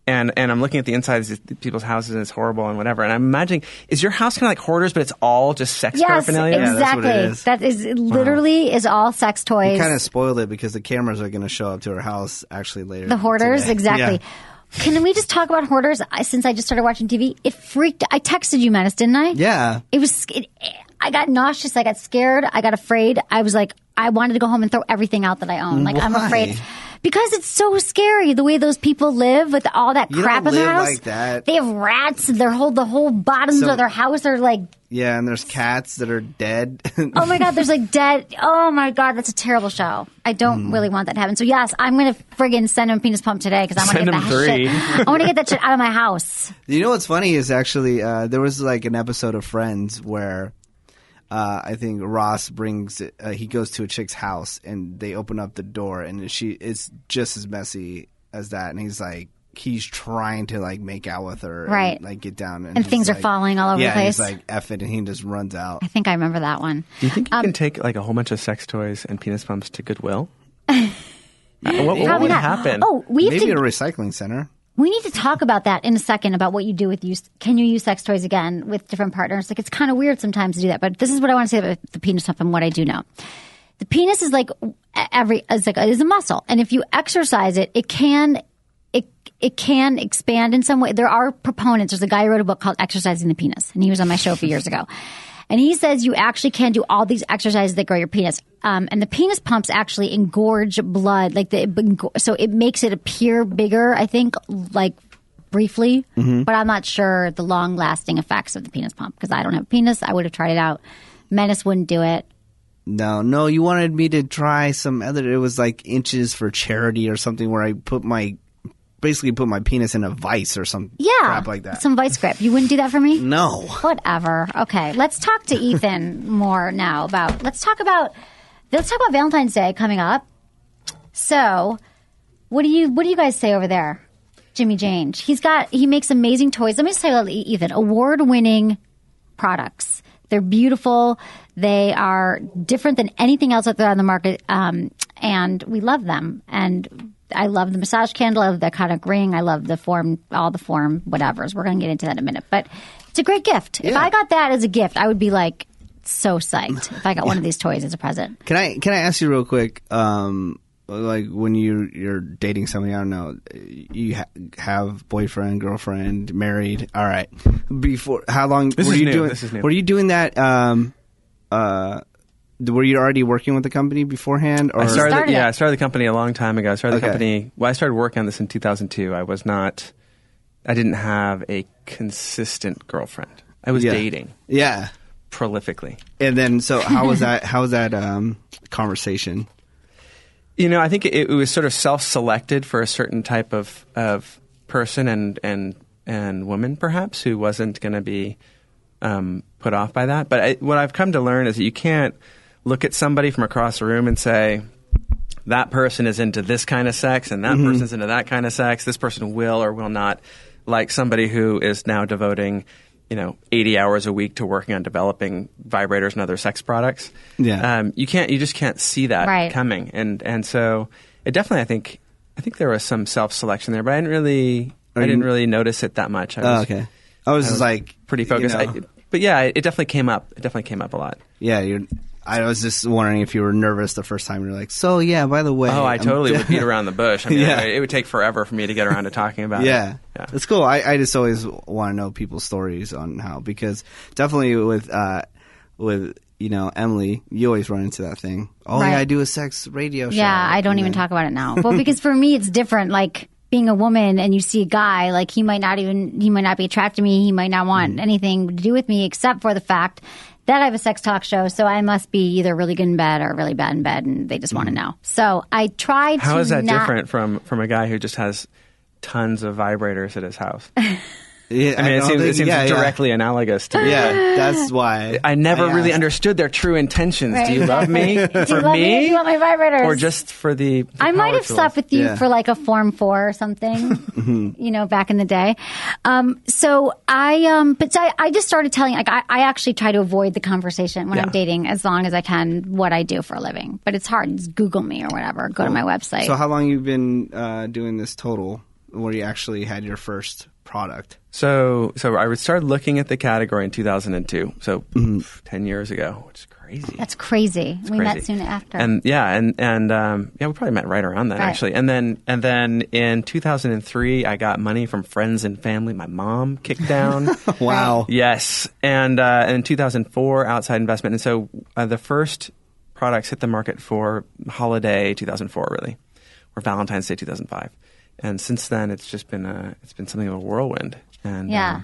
And I'm looking at the insides of people's houses, and it's horrible and whatever. And I'm imagining, is your house kind of like Hoarders, but it's all just sex paraphernalia? Yes, exactly. Yeah, that's what it is. That is literally is all sex toys. You kind of spoiled it because the cameras are going to show up to her house actually later. The Hoarders, today. exactly. Yeah. Can we just talk about Hoarders? Since I just started watching TV, I texted you, Menace, didn't I? Yeah. I got nauseous. I got scared. I got afraid. I was like, I wanted to go home and throw everything out that I own. Like, Why? I'm afraid. Because it's so scary the way those people live with all that crap in their house. Like that. They have rats. The whole bottoms of their house are like. Yeah, and there's cats that are dead. Oh my God, there's like dead. Oh my God, that's a terrible show. I don't really want that to happen. So yes, I'm going to friggin' send him a penis pump today because I want to get that shit. I want to get that shit out of my house. You know what's funny is actually there was like an episode of Friends where. I think Ross he goes to a chick's house and they open up the door and it's just as messy as that. And he's like, he's trying to like make out with her, Right. And, like get down, And things are like, falling all over the place. Yeah, he's like F it, and he just runs out. I think I remember that one. Do you think you can take like a whole bunch of sex toys and penis pumps to Goodwill? What Probably would not. happen? Oh, we have Maybe a to. recycling center. We need to talk about that in a second about what you do with use. Can you use sex toys again with different partners? Like it's kind of weird sometimes to do that, but this is what I want to say about the penis pump and what I do know. The penis is like it is a muscle, and if you exercise it, it can expand in some way. There are proponents. There's a guy who wrote a book called Exercising the Penis, and he was on my show a few years ago. And he says you actually can do all these exercises that grow your penis. And the penis pumps actually engorge blood, so it makes it appear bigger, I think, like briefly. Mm-hmm. But I'm not sure the long-lasting effects of the penis pump because I don't have a penis. I would have tried it out. Menace wouldn't do it. No, you wanted me to try some other. It was like Inches for Charity or something where I basically put my penis in a vice or some crap like that. Some vice grip. You wouldn't do that for me? No. Whatever. Okay, let's talk to Ethan more now about. Let's talk about Valentine's Day coming up. So, what do you guys say over there, Jimmy Jane? He makes amazing toys. Let me just tell you about Ethan. Award-winning products. They're beautiful. They are different than anything else out there on the market, and we love them. And I love the massage candle. I love the kind of ring. I love the form, all the form, whatevers. We're going to get into that in a minute. But it's a great gift. Yeah. If I got that as a gift, I would be like so psyched if I got one of these toys as a present. Can I ask you real quick? Like when you're dating somebody, I don't know, you have boyfriend, girlfriend, married. All right. Before how long were you doing? This is new. Were you doing that? Were you already working with the company beforehand? Or? I started the company a long time ago. I started working on this in 2002. I didn't have a consistent girlfriend. I was dating. Yeah. Prolifically. And then, so how was that conversation? I think it was sort of self-selected for a certain type of person and woman, perhaps, who wasn't going to be put off by that. But what I've come to learn is that you can't look at somebody from across the room and say, that person is into this kind of sex and that person's into that kind of sex. This person will or will not like somebody who is now devoting 80 hours a week to working on developing vibrators and other sex products. Yeah. You just can't see that coming. And so it definitely, I think there was some self-selection there, but I didn't really notice it that much. I was just like pretty focused. But yeah, it definitely came up. It definitely came up a lot. Yeah. I was just wondering if you were nervous the first time. You're like, so yeah, by the way. Oh, I totally would beat around the bush. I mean, it would take forever for me to get around to talking about it. Yeah. It's cool. I just always want to know people's stories on how, because definitely with Emily, you always run into that thing. Oh, yeah, I do a sex radio show. Yeah, I don't even talk about it now. Well, because for me, it's different. Like being a woman and you see a guy, like he might not be attracted to me. He might not want anything to do with me except for the fact that I have a sex talk show, so I must be either really good in bed or really bad in bed, and they just want to know. So I tried to How is that different from a guy who just has tons of vibrators at his house? Yeah, I mean, it seems directly analogous to me. Yeah, that's why. I never really understood their true intentions. Right. Do you love me? Do you love me? Do you want my vibrators? Or just for the I might have tools? slept with you for like a Form 4 or something, back in the day. But I just started telling, like, I actually try to avoid the conversation when I'm dating as long as I can what I do for a living. But it's hard. Just Google me or whatever. Go to my website. So how long you been doing this total where you actually had your first product? So I started looking at the category in 2002. So 10 years ago, which is crazy. That's crazy. We met soon after. And we probably met right around then, actually. And then in 2003, I got money from friends and family. My mom kicked down. Wow. Yes. And in 2004, outside investment. And so the first products hit the market for holiday 2004, really, or Valentine's Day 2005. And since then, it's just been something of a whirlwind. And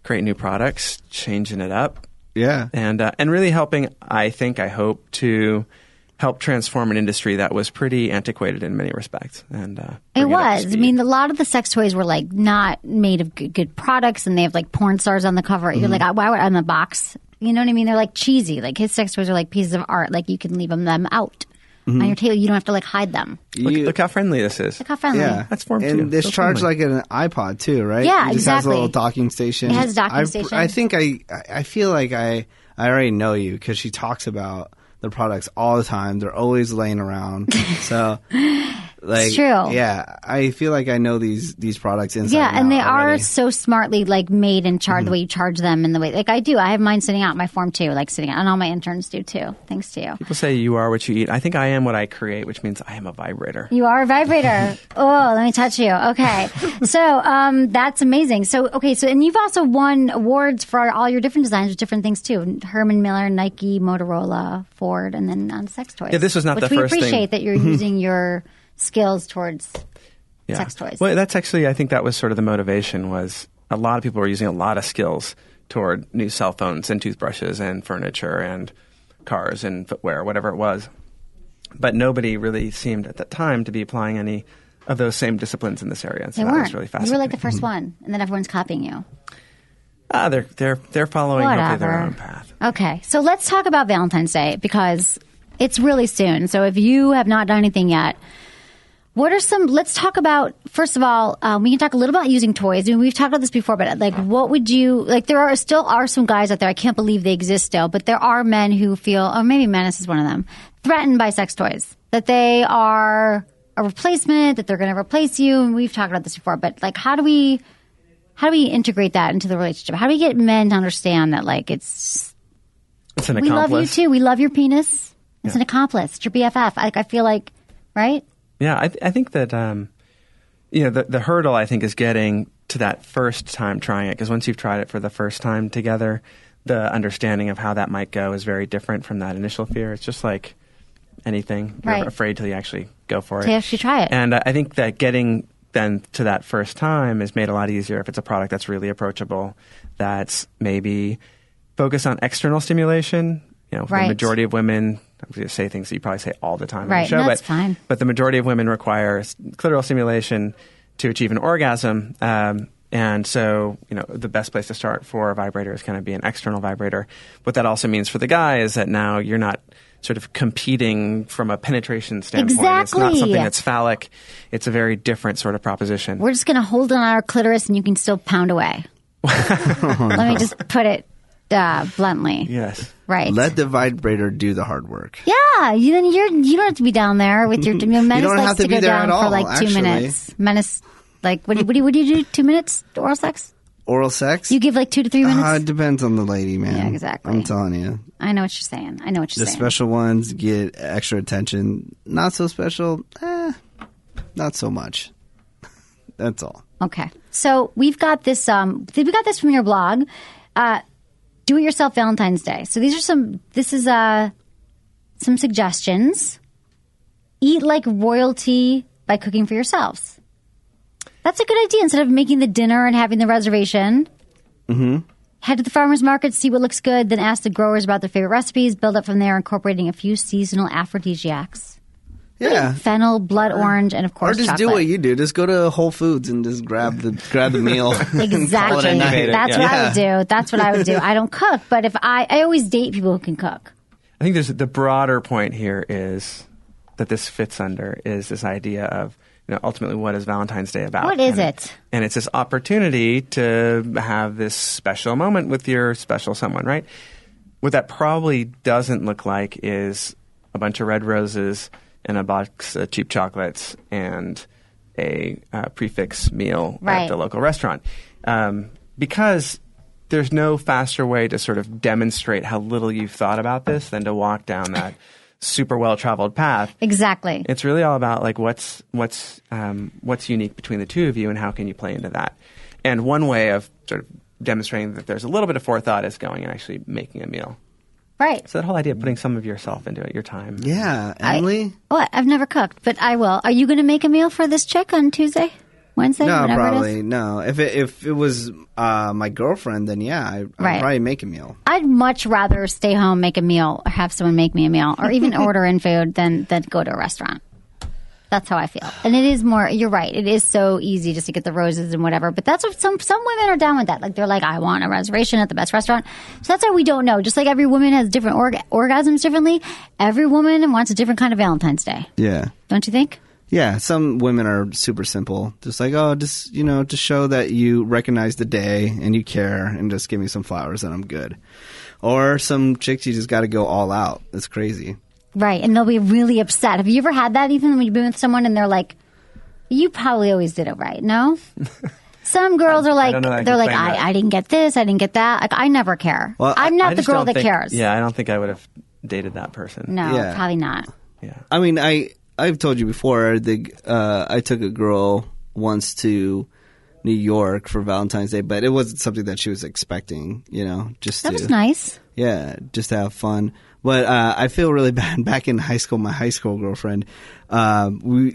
create new products, changing it up. Yeah. And really helping, I hope to help transform an industry that was pretty antiquated in many respects. And it was. I mean, a lot of the sex toys were like not made of good products, and they have like porn stars on the cover. You're like, why would on the box? You know what I mean? They're like cheesy. Like his sex toys are like pieces of art. Like you can leave them out. on your table. You don't have to like hide them. Look how friendly this is. Look how friendly. Yeah, That's form and too. it's So charged friendly. like an iPod too, right? Yeah, it just has a exactly. little docking station. It has a docking station. I think I feel like I already know you because she talks about the products all the time. They're always laying around. So, like, It's true. Yeah, I feel like I know these products inside. Yeah, and they already. are so smartly like made and charged the way you charge them and the way like I do. I have mine sitting out, my form too, like sitting out, and all my interns do too. Thanks to you. People say you are what you eat. I think I am what I create, which means I am a vibrator. You are a vibrator. Oh, let me touch you. Okay. So that's amazing. So and you've also won awards for all your different designs with different things too. Herman Miller, Nike, Motorola, Ford, and then on sex toys. Yeah, this was not which the first we thing. appreciate that you're using your skills towards sex toys. Well, that's actually, I think that was sort of the motivation was a lot of people were using a lot of skills toward new cell phones and toothbrushes and furniture and cars and footwear, whatever it was. But nobody really seemed at that time to be applying any of those same disciplines in this area. So They that weren't. was really You fascinating. were like the first one, and then everyone's copying you. They're following hopefully their Whatever. own path. Okay, so let's talk about Valentine's Day because it's really soon. So if you have not done anything yet, let's talk about, first of all, we can talk a little about using toys. I mean, we've talked about this before, but like, what would you, like, there are some guys out there, I can't believe they exist still, but there are men who feel, or maybe Menace is one of them, threatened by sex toys, that they are a replacement, that they're going to replace you. And we've talked about this before, but like, how do we integrate that into the relationship? How do we get men to understand that, like, It's an we love accomplice. you too. We love your penis. It's an accomplice. It's your BFF. I feel like, right? Yeah, I think that the hurdle I think is getting to that first time trying it, because once you've tried it for the first time together, the understanding of how that might go is very different from that initial fear. It's just like anything. You're Right. afraid till you actually go for it. To actually try it. And I think that getting then to that first time is made a lot easier if it's a product that's really approachable, that's maybe focused on external stimulation. The Right. majority of women, I'm going to say things that you probably say all the time on Right, the show, no, that's fine. but the majority of women require clitoral stimulation to achieve an orgasm. And so, the best place to start for a vibrator is going to be an external vibrator. What that also means for the guy is that now you're not sort of competing from a penetration standpoint. Exactly. It's not something that's phallic. It's a very different sort of proposition. We're just going to hold on our clitoris and you can still pound away. Let me just put it bluntly. Yes. Right. Let the vibrator do the hard work. Yeah. You don't have to be down there with your. Menace don't likes have to be go there down at all, for like 2 actually. minutes. Menace, like, what do you do? 2 minutes oral sex? Oral sex? You give like 2 to 3 minutes? It depends on the lady, man. Yeah, exactly. I'm telling you. I know what you're saying. The special ones get extra attention. Not so special, not so much. That's all. Okay. So we've got this. We got this from your blog. Do it yourself Valentine's Day. So these are some. This is some suggestions. Eat like royalty by cooking for yourselves. That's a good idea. Instead of making the dinner and having the reservation, head to the farmer's market, see what looks good, then ask the growers about their favorite recipes. Build up from there, incorporating a few seasonal aphrodisiacs. Yeah. Fennel, blood orange, and of Or course just chocolate. do what you do. Just go to Whole Foods and just grab the meal. Exactly. night. That's what I would do. That's what I would do. I don't cook, but if I always date people who can cook. I think there's the broader point here is that this fits under is this idea of ultimately what is Valentine's Day about? What is it? And it's this opportunity to have this special moment with your special someone, right? What that probably doesn't look like is a bunch of red roses and a box of cheap chocolates and a prefix meal Right. at the local restaurant. Because there's no faster way to sort of demonstrate how little you've thought about this than to walk down that super well-traveled path. Exactly. It's really all about like what's unique between the two of you and how can you play into that. And one way of sort of demonstrating that there's a little bit of forethought is going and actually making a meal. Right. So that whole idea of putting some of yourself into it, your time. Yeah, Emily? What? I've never cooked, but I will. Are you going to make a meal for this chick on Tuesday? Wednesday? No, whatever it probably is? no. If it was my girlfriend, then yeah, I'd Right. probably make a meal. I'd much rather stay home, make a meal, or have someone make me a meal, or even order in food than go to a restaurant. That's how I feel. And it is more, you're right. It is so easy just to get the roses and whatever. But that's what some women are down with that. Like, they're like, I want a reservation at the best restaurant. So that's why we don't know. Just like every woman has different orgasms differently, every woman wants a different kind of Valentine's Day. Yeah. Don't you think? Yeah. Some women are super simple. Just like, oh, just show that you recognize the day and you care and just give me some flowers and I'm good. Or some chicks, you just got to go all out. It's crazy. Right, and they'll be really upset. Have you ever had that, Ethan, when you've been with someone and they're like, you probably always did it right, no? Some girls are like, they're like, I didn't get this, I didn't get that. Like, I never care. Well, I'm not the girl that cares. Yeah, I don't think I would have dated that person. No, Yeah. probably not. Yeah. I mean, I've told you before, I took a girl once to New York for Valentine's Day, but it wasn't something that she was expecting, That was nice. Yeah, just to have fun. But I feel really bad. Back in high school, my high school girlfriend, we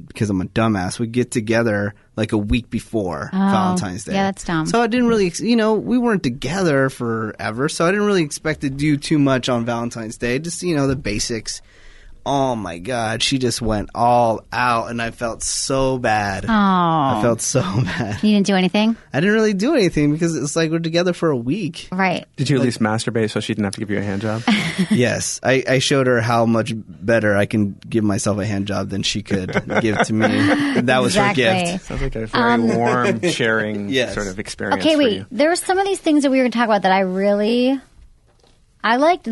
because I'm a dumbass, we get together like a week before Valentine's Day. Yeah, that's dumb. So I didn't really, we weren't together forever, so I didn't really expect to do too much on Valentine's Day. Just, the basics. Oh my God, she just went all out and I felt so bad. Oh. I felt so bad. You didn't do anything? I didn't really do anything because it's like we're together for a week. Right. Did you at least masturbate so she didn't have to give you a hand job? Yes. I showed her how much better I can give myself a hand job than she could give to me. That was Exactly. her gift. Sounds like a very warm, sharing Yes. sort of experience Okay, for wait. you. There were some of these things that we were going to talk about that I liked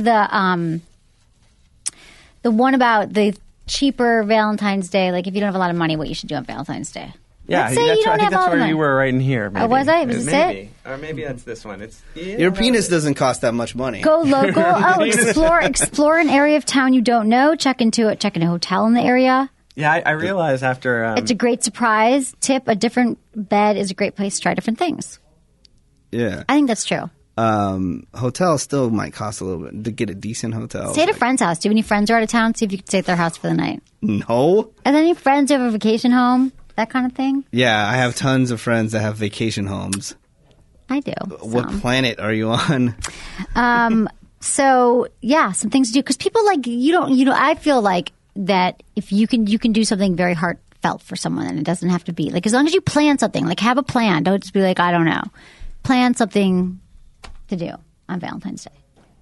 the one about the cheaper Valentine's Day. Like, if you don't have a lot of money, what you should do on Valentine's Day. Yeah, Let's say you don't I think have that's all the where money. you were right in here. Maybe. was I? Was this maybe. Or maybe that's this one. Your penis doesn't cost that much money. Go local. Oh, explore an area of town you don't know. Check into a hotel in the area. Yeah, I realized after... It's a great surprise. Tip, a different bed is a great place to try different things. Yeah. I think that's true. Hotel still might cost a little bit to get a decent hotel. Stay at a friend's house. Do you have any friends who are out of town? See if you can stay at their house for the night. No. Are there any friends who have a vacation home? That kind of thing? Yeah, I have tons of friends that have vacation homes. I do. What some. planet are you on? So yeah, some things to do because people like I feel like that if you can do something very heartfelt for someone, and it doesn't have to be like, as long as you plan something, like have a plan. Don't just be like, I don't know. Plan something to do on Valentine's Day.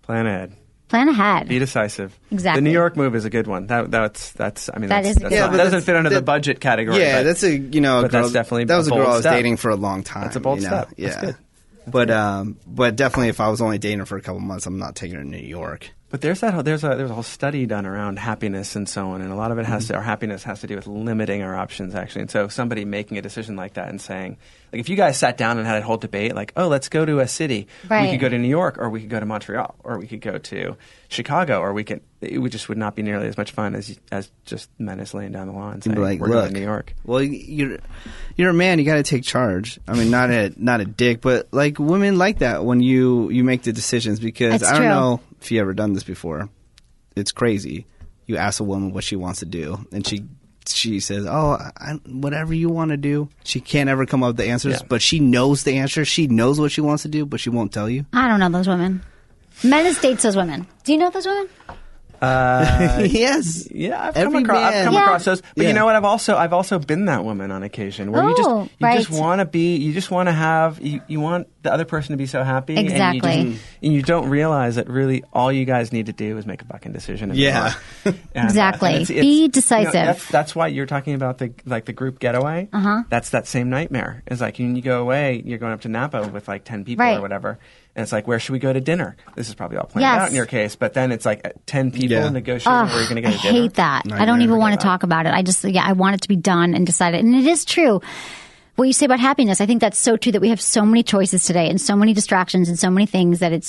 Plan ahead. Plan ahead. Be decisive. Exactly. The New York move is a good one. That Is doesn't fit under the budget category. Yeah, but, that's a girl. that's definitely that was a bold girl I was step. dating for a long time. That's a bold step. Yeah, That's good. But definitely, if I was only dating her for a couple months, I'm not taking her to New York. But there's a whole study done around happiness and so on, and a lot of it our happiness has to do with limiting our options actually. And so somebody making a decision like that and saying, like, if you guys sat down and had a whole debate, like, oh, let's go to a city, Right. we could go to New York, or we could go to Montreal, or we could go to Chicago, or it just would not be nearly as much fun as just Menace laying down the law and saying, Like, we're going to New York. Well, you're a man. You got to take charge. I mean, not a dick, but like women like that when you make the decisions because That's I don't true. know if you ever done this before. It's crazy. You ask a woman what she wants to do, and she says, "Oh, whatever you want to do." She can't ever come up with the answers, but she knows the answer. She knows what she wants to do, but she won't tell you. I don't know those women. Menace dates those women. Do you know those women? Yes. Yeah, I've Every come man. across those. But Yeah. you know what? I've also been that woman on occasion where you Oh, just right. want to be, you just want to have, you want the other person to be so happy. Exactly. And you don't realize that really all you guys need to do is make a fucking decision. and Yeah. move on. And, Exactly. and Be decisive. that's why you're talking about the group getaway. That's that same nightmare. It's like when you go away, you're going up to Napa with like 10 people Right. or whatever. And it's like, where should we go to dinner? This is probably all planned Yes. out in your case. But then it's like 10 people Yeah. negotiating where you're going to go I to dinner. hate that. I don't even want to talk about it. I want it to be done and decided. And it is true. What you say about happiness, I think that's so true that we have so many choices today and so many distractions and so many things that it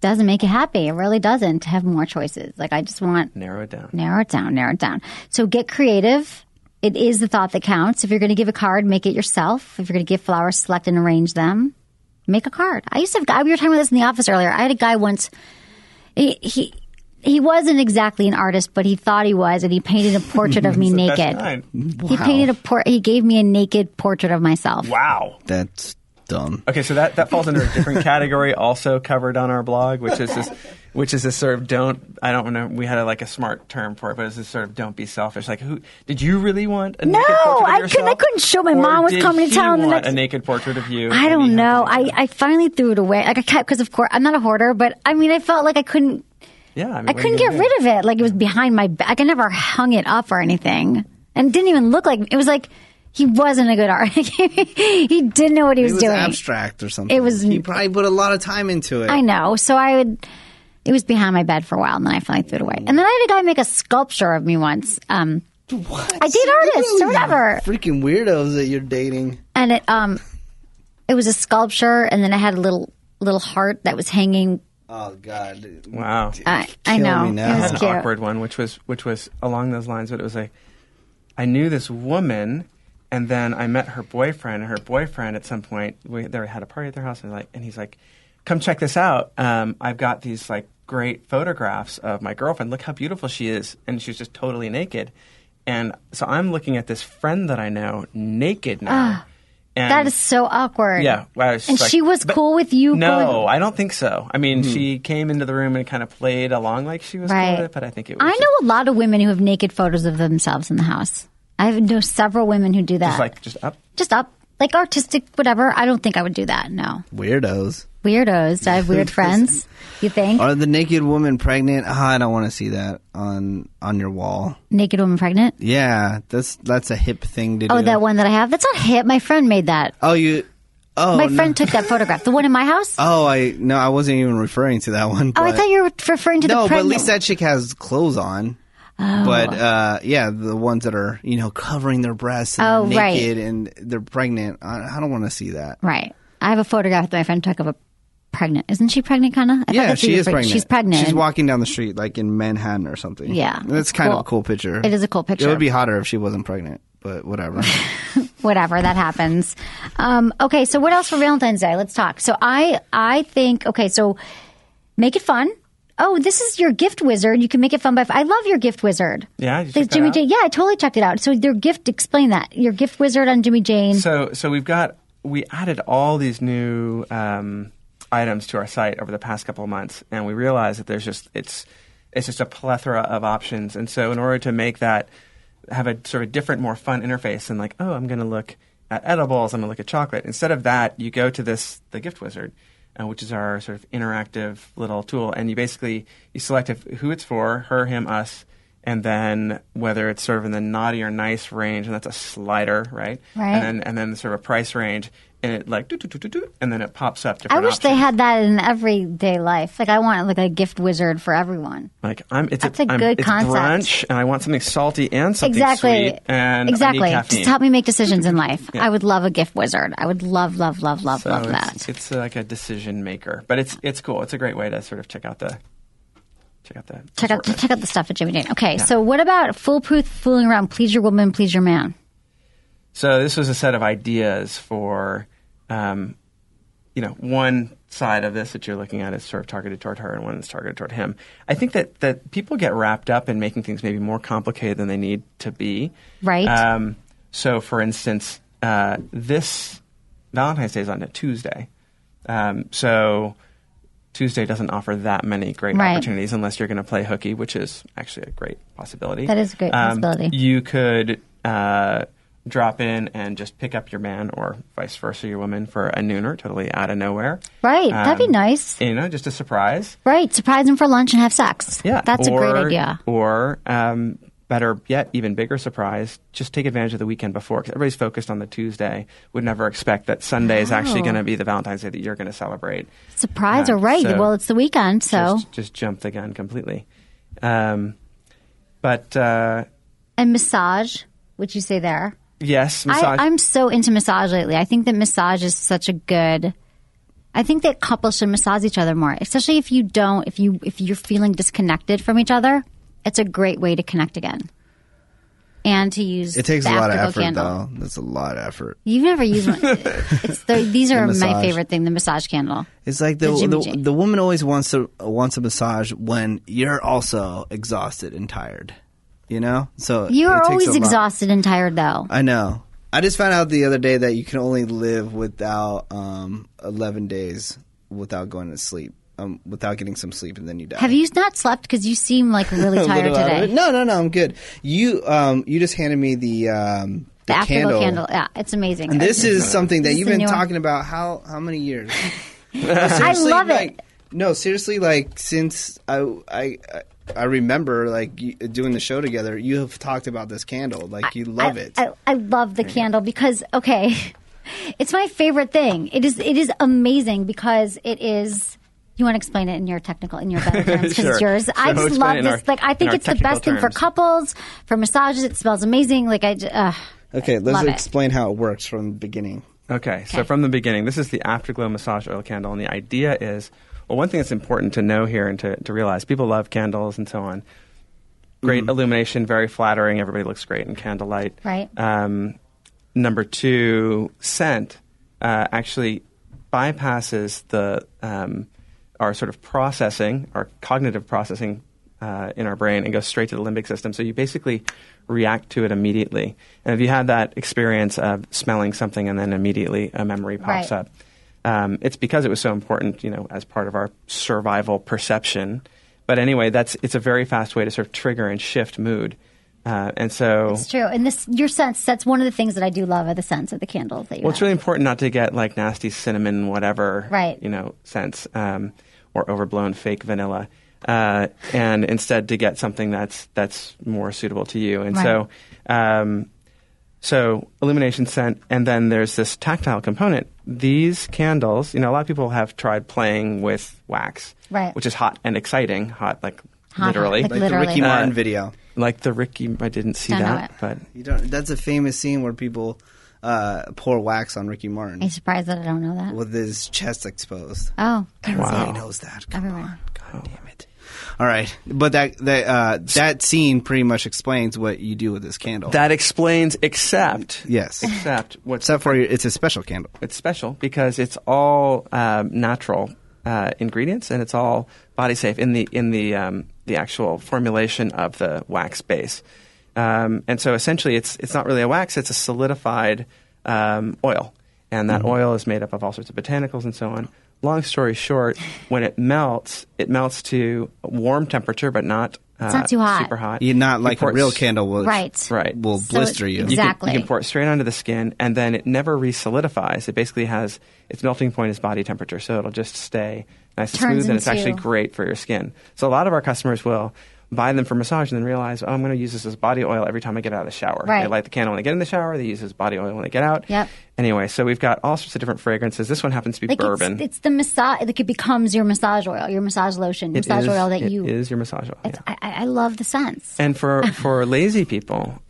doesn't make you happy. It really doesn't to have more choices. Like, I just want Narrow it down. narrow it down. So get creative. It is the thought that counts. If you're going to give a card, make it yourself. If you're going to give flowers, select and arrange them. Make a card. I used to have a guy, we were talking about this in the office earlier. I had a guy once, he wasn't exactly an artist, but he thought he was, and he painted a portrait of me naked. Kind. He painted he gave me a naked portrait of myself. Wow. That's dumb. Okay, so that falls under a different category, also covered on our blog, which is this sort of I don't know, we had a smart term for it, but it's this sort of don't be selfish. Like, who did you really want a naked portrait of yourself? I couldn't show. My mom was coming to town. Did he want a naked portrait of you? I don't know. I finally threw it away. Like I kept, because of course I'm not a hoarder, but I mean I felt like I couldn't. Yeah, I couldn't get rid of it. Like it was behind my back. I never hung it up or anything, and it didn't even look like it was like. He wasn't a good artist. He didn't know what he was doing. It was abstract or something. He probably put a lot of time into it. I know. So it was behind my bed for a while, and then I finally threw it away. And then I had a guy make a sculpture of me once. What? I date artists or whatever. Freaking weirdos that you're dating. And it was a sculpture, and then I had a little heart that was hanging. Oh God! Wow. I know. Me now. It I was had cute. an awkward one, which was along those lines, but it was like I knew this woman. And then I met her boyfriend, and her boyfriend at some point, they had a party at their house, and he's like, come check this out. I've got these great photographs of my girlfriend. Look how beautiful she is. And she's just totally naked. And so I'm looking at this friend that I know naked now. And that is so awkward. Yeah. And she was cool with you? No, I don't think so. I mean, she came into the room and kind of played along like she was cool with it, but I think it was I know a lot of women who have naked photos of themselves in the house. I know several women who do that. Just up? Just up. Like artistic, whatever. I don't think I would do that, no. Weirdos. I have weird friends. You think? Are the naked woman pregnant? I don't want to see that on your wall. Naked woman pregnant? Yeah, that's a hip thing to do. Oh, that one that I have? That's not hip. My friend made that. My friend took that photograph. The one in my house? I wasn't even referring to that one. I thought you were referring to the pregnant. No, but at least that chick has clothes on. Oh. But the ones that are covering their breasts and they're naked and they're pregnant, I don't want to see that. Right. I have a photograph that my friend took of a pregnant. Isn't she pregnant, kind of? Yeah, she is pregnant. She's pregnant. She's walking down the street like in Manhattan or something. Yeah, that's kind of a cool picture. It is a cool picture. It would be hotter if she wasn't pregnant, but whatever. Whatever, that happens. Okay, so what else for Valentine's Day? Let's talk. So I think so make it fun. Oh, this is your gift wizard. You can make it fun I love your gift wizard. Yeah, you checked Jimmy Jane. Yeah, I totally checked it out. So your gift, explain that. Your gift wizard on Jimmy Jane. So we added all these new items to our site over the past couple of months, and we realized that it's just a plethora of options. And so in order to make that have a sort of different, more fun interface than I'm going to look at edibles, I'm going to look at chocolate. Instead of that, you go to the gift wizard. Which is our sort of interactive little tool. And you select who it's for, her, him, us, and then whether it's sort of in the naughty or nice range, and that's a slider, right? Right. And then sort of a price range, and it and then it pops up different I wish options. they had that in everyday life. I want a gift wizard for everyone. It's a good concept. Brunch, and I want something salty and something sweet, and exactly. I need caffeine. Just help me make decisions in life. Yeah. I would love a gift wizard. I would love that. It's like a decision maker, but it's cool. It's a great way to sort of check out the stuff at Jimmy Jane. Okay, So what about foolproof fooling around? Please your woman, please your man. So this was a set of ideas for, one side of this that you're looking at is sort of targeted toward her and one that's targeted toward him. I think that people get wrapped up in making things maybe more complicated than they need to be. Right. So, for instance, this Valentine's Day is on a Tuesday. So Tuesday doesn't offer that many great opportunities unless you're going to play hooky, which is actually a great possibility. That is a great possibility. You could drop in and just pick up your man or vice versa, your woman, for a nooner, totally out of nowhere. Right. That'd be nice. Just a surprise. Right. Surprise them for lunch and have sex. Yeah. That's a great idea. Or better yet, even bigger surprise, just take advantage of the weekend before, because everybody's focused on the Tuesday, would never expect that Sunday is actually going to be the Valentine's Day that you're going to celebrate. Surprise, right. So well, it's the weekend, so. Just jump the gun completely. And massage, would you say there? Yes, massage. I'm so into massage lately. I think that massage is such a good. I think that couples should massage each other more, especially if you're feeling disconnected from each other. It's a great way to connect again, and to use. It takes a lot of effort, candle. though. That's a lot of effort. You've never used one. These are the my favorite thing. The massage candle. It's like the woman always wants a massage when you're also exhausted and tired. So you are always exhausted and tired, though. I know. I just found out the other day that you can only live without 11 days without going to sleep, without getting some sleep, and then you die. Have you not slept? Because you seem like really tired today. No, I'm good. You just handed me the afterglow candle. Yeah, it's amazing. And this is something that you've been talking about how many years? I love it. No, seriously, like since I remember like doing the show together, you have talked about this candle. Like you love it. I love the candle because it's my favorite thing. It is amazing because it is. You want to explain it in your better terms because it's yours. I just love this. I think it's the best thing for couples, for massages. It smells amazing. Okay, let's explain how it works from the beginning. Okay, so from the beginning, this is the Afterglow Massage Oil Candle, and the idea is, well, one thing that's important to know here and to realize, people love candles and so on. Great illumination, very flattering. Everybody looks great in candlelight. Right. Number 2, scent actually bypasses our sort of processing, our cognitive processing in our brain and goes straight to the limbic system. So you basically react to it immediately. And if you had that experience of smelling something and then immediately a memory pops up, it's because it was so important, as part of our survival perception. But anyway, it's a very fast way to sort of trigger and shift mood. And so it's true. And your scents, that's one of the things that I do love are the scents of the candles that you have. It's really important not to get like nasty cinnamon, whatever, scents, or overblown fake vanilla. And instead to get something that's more suitable to you. And so illumination, scent, and then there's this tactile component. These candles, a lot of people have tried playing with wax, which is hot and exciting, literally. Like the Ricky Martin video. Like the Ricky, I didn't see that, but you don't. That's a famous scene where people pour wax on Ricky Martin. I'm surprised that I don't know that. With his chest exposed. Oh, everybody knows that. Come Everyone. on, God damn it! All right, but that scene pretty much explains what you do with this candle. That explains, except for it's a special candle. It's special because it's all natural ingredients and it's all body safe in the actual formulation of the wax base. And so essentially it's not really a wax, it's a solidified oil. And that oil is made up of all sorts of botanicals and so on. Long story short, when it melts to warm temperature, but not it's not too hot. Super hot. You're not like a real candle will, will so blister you. Exactly. You can pour it straight onto the skin, and then it never re-solidifies. It basically has its melting point is body temperature, so it'll just stay nice and smooth, and it's actually great for your skin. So a lot of our customers will buy them for massage and then realize, I'm going to use this as body oil every time I get out of the shower. Right. They light the candle when they get in the shower. They use it as body oil when they get out. Yep. Anyway, so we've got all sorts of different fragrances. This one happens to be bourbon. It's the massage. It becomes your massage oil, your massage lotion, It is your massage oil. Yeah. I love the scents. And for lazy people,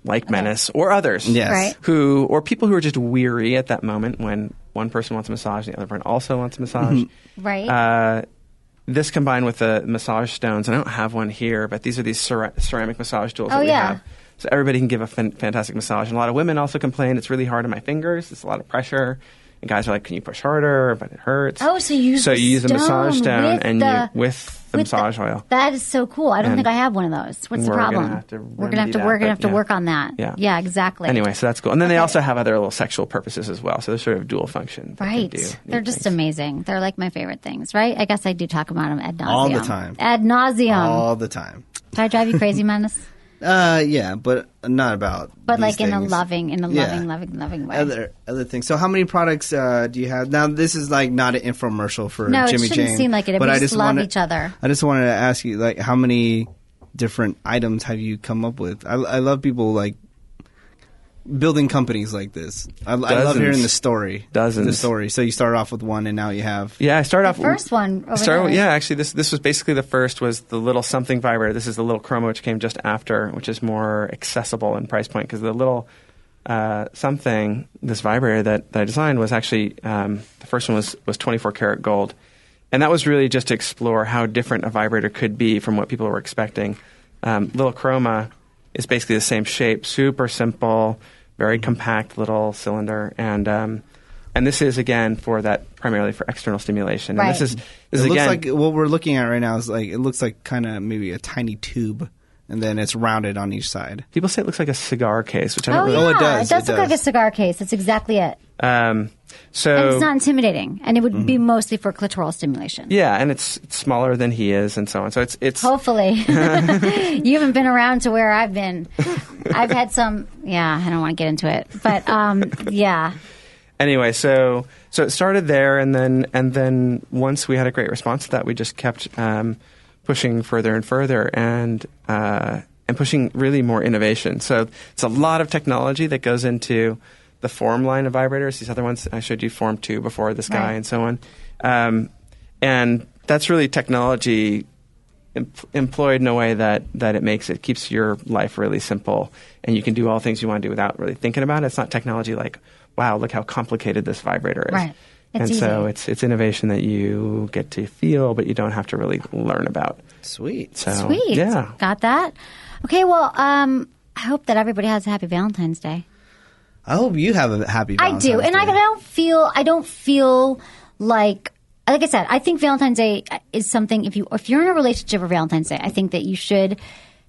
like Menace or others, or people who are just weary at that moment when one person wants a massage and the other person also wants a massage. Right. This combined with the massage stones, and I don't have one here, but these are these ceramic massage tools that we have. So everybody can give a fantastic massage. And a lot of women also complain, it's really hard on my fingers. It's a lot of pressure. And guys are like, can you push harder? But it hurts. Oh, so you use a massage stone with the massage oil. That is so cool. I don't think I have one of those. What's the problem? We're going to have to work on that. Yeah, exactly. Anyway, so that's cool. And then they also have other little sexual purposes as well. So they're sort of dual function. Right. They're just amazing. They're like my favorite things, right? I guess I do talk about them ad nauseum. All the time. Ad nauseum. All the time. Do I drive you crazy, Menace? Yeah, but not about. But like things. in a loving way. Other things. So, how many products do you have now? This is like not an infomercial for no, Jimmy it shouldn't Jane. Seem like it. But I just love each other. I just wanted to ask you, like, how many different items have you come up with? I love people like building companies like this. I love hearing the story. Dozens. The story. So you started off with one, and now you have. Yeah, I started off. The first one. Yeah, actually, this was basically the first. Was the little something vibrator. This is the little Chroma, which came just after, which is more accessible in price point because the little something, this vibrator that I designed was actually the first one was 24 karat gold, and that was really just to explore how different a vibrator could be from what people were expecting. Little Chroma is basically the same shape, super simple. Very compact little cylinder, and this is again primarily for external stimulation. Right. And this is looks again like what we're looking at right now is like it looks like kind of maybe a tiny tube and then it's rounded on each side. People say it looks like a cigar case, which I don't Oh, really. yeah. Oh, it does. It does look like a cigar case. That's exactly it. So And it's not intimidating. And it would be mostly for clitoral stimulation. yeah, and it's smaller than he is, and so on. So it's Hopefully. You haven't been around to where I've been. I've had some, I don't want to get into it. But, yeah. Anyway, so it started there, and then once we had a great response to that, we just kept pushing further and further, and pushing really more innovation. So it's a lot of technology that goes into the form line of vibrators. These other ones I showed you, Form 2 before, this guy, and so on. And that's really technology employed in a way that it keeps your life really simple, and you can do all things you want to do without really thinking about it. It's not technology like, wow, look how complicated this vibrator is. Right. And so it's innovation that you get to feel, but you don't have to really learn about. Sweet. So, Sweet. Yeah. Got that? Okay, well, I hope that everybody has a happy Valentine's Day. I hope you have a happy Valentine's I do. And Day. I don't feel like I said, I think Valentine's Day is something, if you're in a relationship for Valentine's Day, I think that you should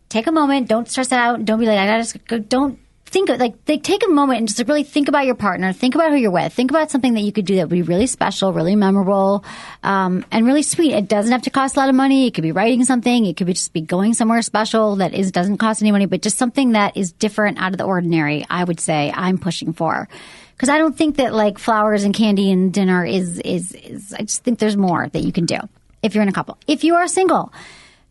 take a moment, don't stress it out, don't be like, don't think of, take a moment and just really think about your partner, think about who you're with, think about something that you could do that would be really special, really memorable, and really sweet. It doesn't have to cost a lot of money. It could be writing something. It could be just be going somewhere special that doesn't cost any money, but just something that is different, out of the ordinary, I would say I'm pushing for. Because I don't think that flowers and candy and dinner is I just think there's more that you can do if you're in a couple. If you are single,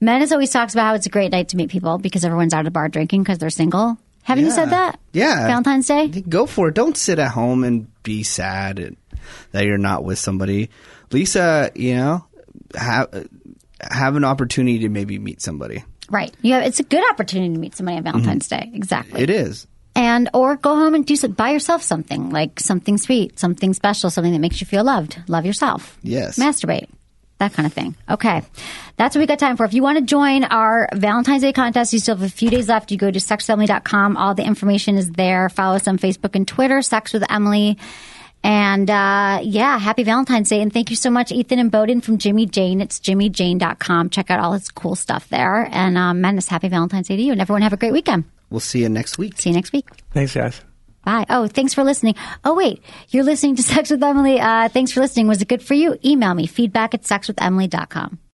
Menace always talks about how it's a great night to meet people because everyone's out at the bar drinking because they're single. Haven't you said that? Yeah. Valentine's Day? Go for it. Don't sit at home and be sad that you're not with somebody. Lisa, have an opportunity to maybe meet somebody. Right. It's a good opportunity to meet somebody on Valentine's Day. Exactly. It is. Or go home and buy yourself something, like something sweet, something special, something that makes you feel loved. Love yourself. Yes. Masturbate. That kind of thing. Okay. That's what we got time for. If you want to join our Valentine's Day contest, you still have a few days left. You go to sexwithemily.com. All the information is there. Follow us on Facebook and Twitter, Sex with Emily. And, happy Valentine's Day. And thank you so much, Ethan and Bowden from Jimmy Jane. It's jimmyjane.com. Check out all his cool stuff there. And, Menace, happy Valentine's Day to you. And everyone have a great weekend. We'll see you next week. See you next week. Thanks, guys. Bye. Oh, thanks for listening. Oh, wait. You're listening to Sex with Emily. Thanks for listening. Was it good for you? Email me, feedback@sexwithemily.com.